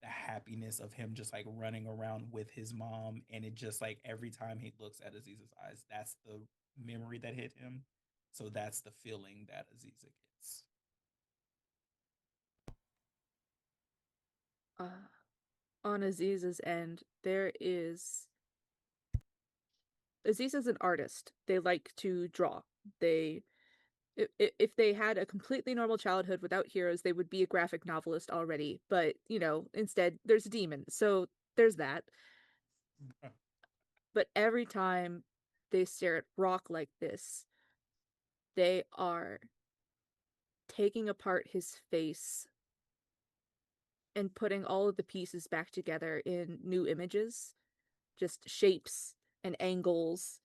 happiness of him just like running around with his mom. And it just like every time he looks at Aziza's eyes, that's the memory that hit him. So that's the feeling that Aziza gets. On Aziza's end, Aziza's an artist. They like to draw. If they had a completely normal childhood without heroes, they would be a graphic novelist already. But, instead, there's a demon. So there's that. But every time they stare at Rock like this, they are taking apart his face and putting all of the pieces back together in new images, just shapes and angles,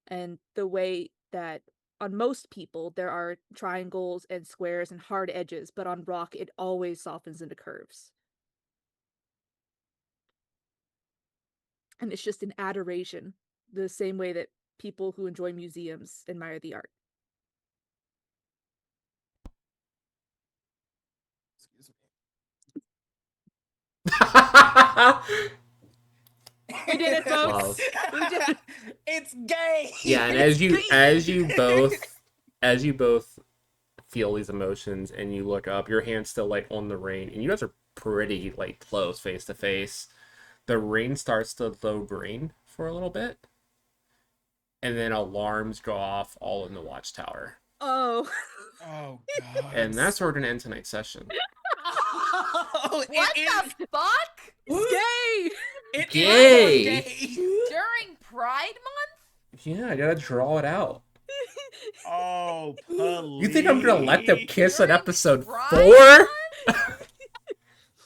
and the way that on most people there are triangles and squares and hard edges, but on Rock it always softens into curves. And it's just an adoration, the same way that people who enjoy museums admire the art. Excuse me. We did it, folks. We did it. It's gay. Yeah, and as you both feel these emotions and you look up, your hand's still like on the rain, and you guys are pretty like close face to face. The rain starts to glow green for a little bit, and then alarms go off all in the watchtower. Oh. Oh god. And that's where we're gonna end tonight's session. Oh, What the fuck? It's gay! It Gay. is gay. During Pride Month? Yeah, I gotta draw it out. Oh, please. You think I'm gonna let them kiss on During episode Pride 4?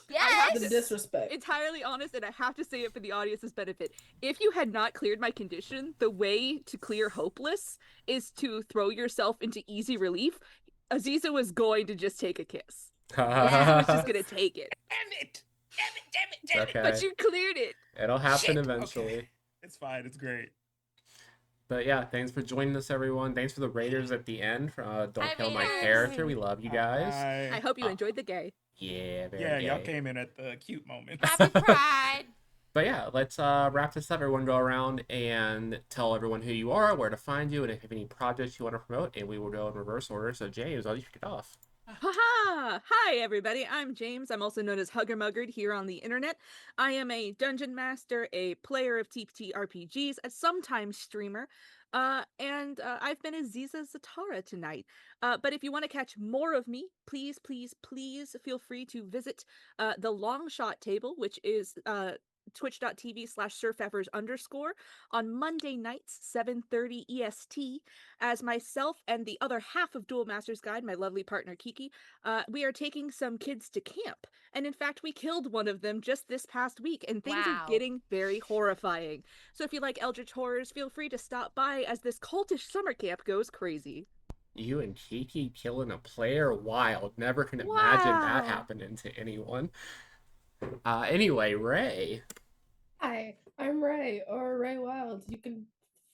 Yes. The disrespect. Entirely honest, and I have to say it for the audience's benefit. If you had not cleared my condition, the way to clear hopeless is to throw yourself into easy relief. Aziza was going to just take a kiss. She was just gonna take it. Damn it. Damn it. Damn it. Damn it. Okay. But you cleared it. It'll happen Shit. eventually. Okay. It's fine. It's great. But yeah, thanks for joining us, everyone. Thanks for the raiders at the end. Don't Hi, kill my raiders. character. We love you guys. I hope you enjoyed the gay. Yeah, very Yeah, y'all gay. came in at the cute moment. Happy Pride. But yeah, let's wrap this up. Everyone go around and tell everyone who you are, where to find you, and if you have any projects you want to promote, and we will go in reverse order. So James, I'll let you kick it off. Haha! Hi, everybody. I'm James. I'm also known as Hugger Muggard here on the internet. I am a dungeon master, a player of TPT RPGs, a sometimes streamer, and I've been Aziza Zatara tonight. But if you want to catch more of me, please, please, please feel free to visit the Long Shot table, which is twitch.tv/surfeffers underscore on Monday nights, 7:30 EST, as myself and the other half of Duel Master's Guide, my lovely partner Kiki, we are taking some kids to camp. And in fact, we killed one of them just this past week, and things are Wow. getting very horrifying. So if you like Eldritch Horrors, feel free to stop by as this cultish summer camp goes crazy. You and Kiki killing a player? Wild. Never can imagine that Wow! happening to anyone. Anyway, Ray. Hi, I'm Ray or Ray Wilds. You can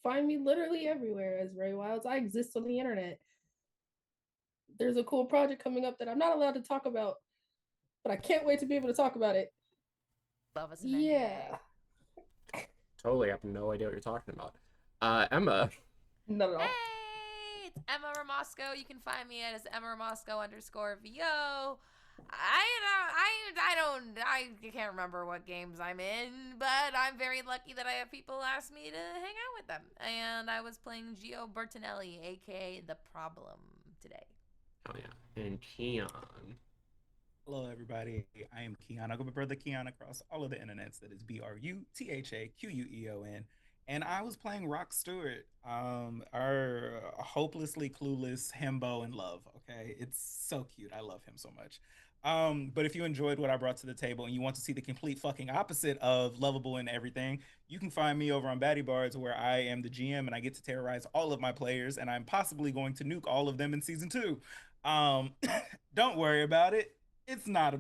find me literally everywhere as Ray Wilds. I exist on the internet. There's a cool project coming up that I'm not allowed to talk about, but I can't wait to be able to talk about it. Love us an Yeah, NDA. Totally have no idea what you're talking about. Emma. not at all. Hey, it's Emma Ramasco. You can find me as Emma Ramasco underscore VO. I can't remember what games I'm in, but I'm very lucky that I have people ask me to hang out with them. And I was playing Gio Bertinelli, aka The Problem, today. Oh yeah. And Keon. Hello, everybody. I am Keon. I go by brother Keon across all of the internets. That is BRUTHAQUEON. And I was playing Rock Stewart, our hopelessly clueless himbo in love. Okay, it's so cute. I love him so much. But if you enjoyed what I brought to the table and you want to see the complete fucking opposite of lovable and everything, you can find me over on Batty Bards, where I am the GM and I get to terrorize all of my players, and I'm possibly going to nuke all of them in season two. Um, don't worry about it. It's not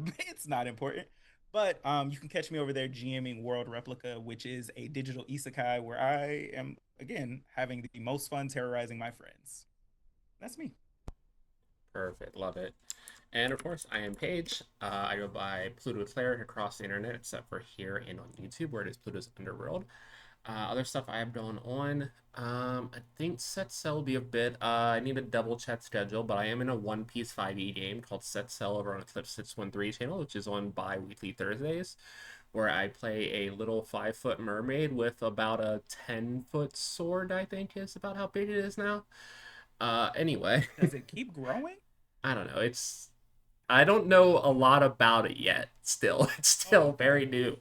important. But you can catch me over there GMing World Replica, which is a digital isekai where I am again having the most fun terrorizing my friends. That's me. Perfect. Love it. And of course, I am Paige. I go by Pluto Cleric across the internet, except for here and on YouTube, where it is Pluto's Underworld. Other stuff I have going on. I think Set Cell will be a bit. I need to double check schedule, but I am in a One Piece 5e game called Set Cell over on Eclipse 613 channel, which is on bi-weekly Thursdays, where I play a little 5-foot mermaid with about a 10-foot sword, I think is about how big it is now. Anyway, Does it keep growing? I don't know. I don't know a lot about it yet. Still, it's Oh, still okay. very new.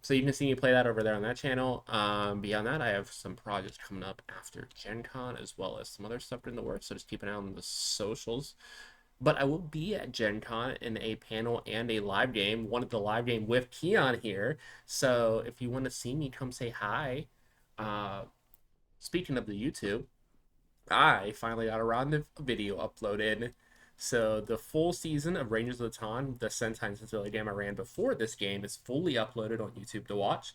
So you can see me play that over there on that channel. Beyond that, I have some projects coming up after Gen Con, as well as some other stuff in the works. So just keep an eye on the socials. But I will be at Gen Con in a panel and a live game. One of the live game with Keon here. So if you want to see me, come say hi. Uh, Speaking of the YouTube, I finally got around the video uploaded. So the full season of Rangers of the Dawn, the Sentai Sensibility game I ran before this game, is fully uploaded on YouTube to watch.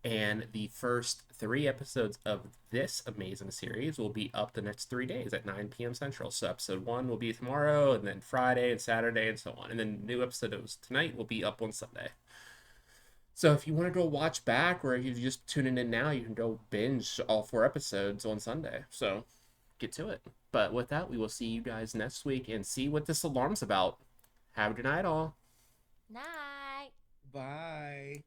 And the first 3 episodes of this amazing series will be up the next 3 days at 9 p.m. Central. So episode 1 will be tomorrow, and then Friday and Saturday, and so on. And then the new episode of tonight will be up on Sunday. So if you want to go watch back, or if you're just tuning in now, you can go binge all 4 episodes on Sunday. So get to it. But with that, we will see you guys next week and see what this alarm's about. Have a good night, all. Night. Bye.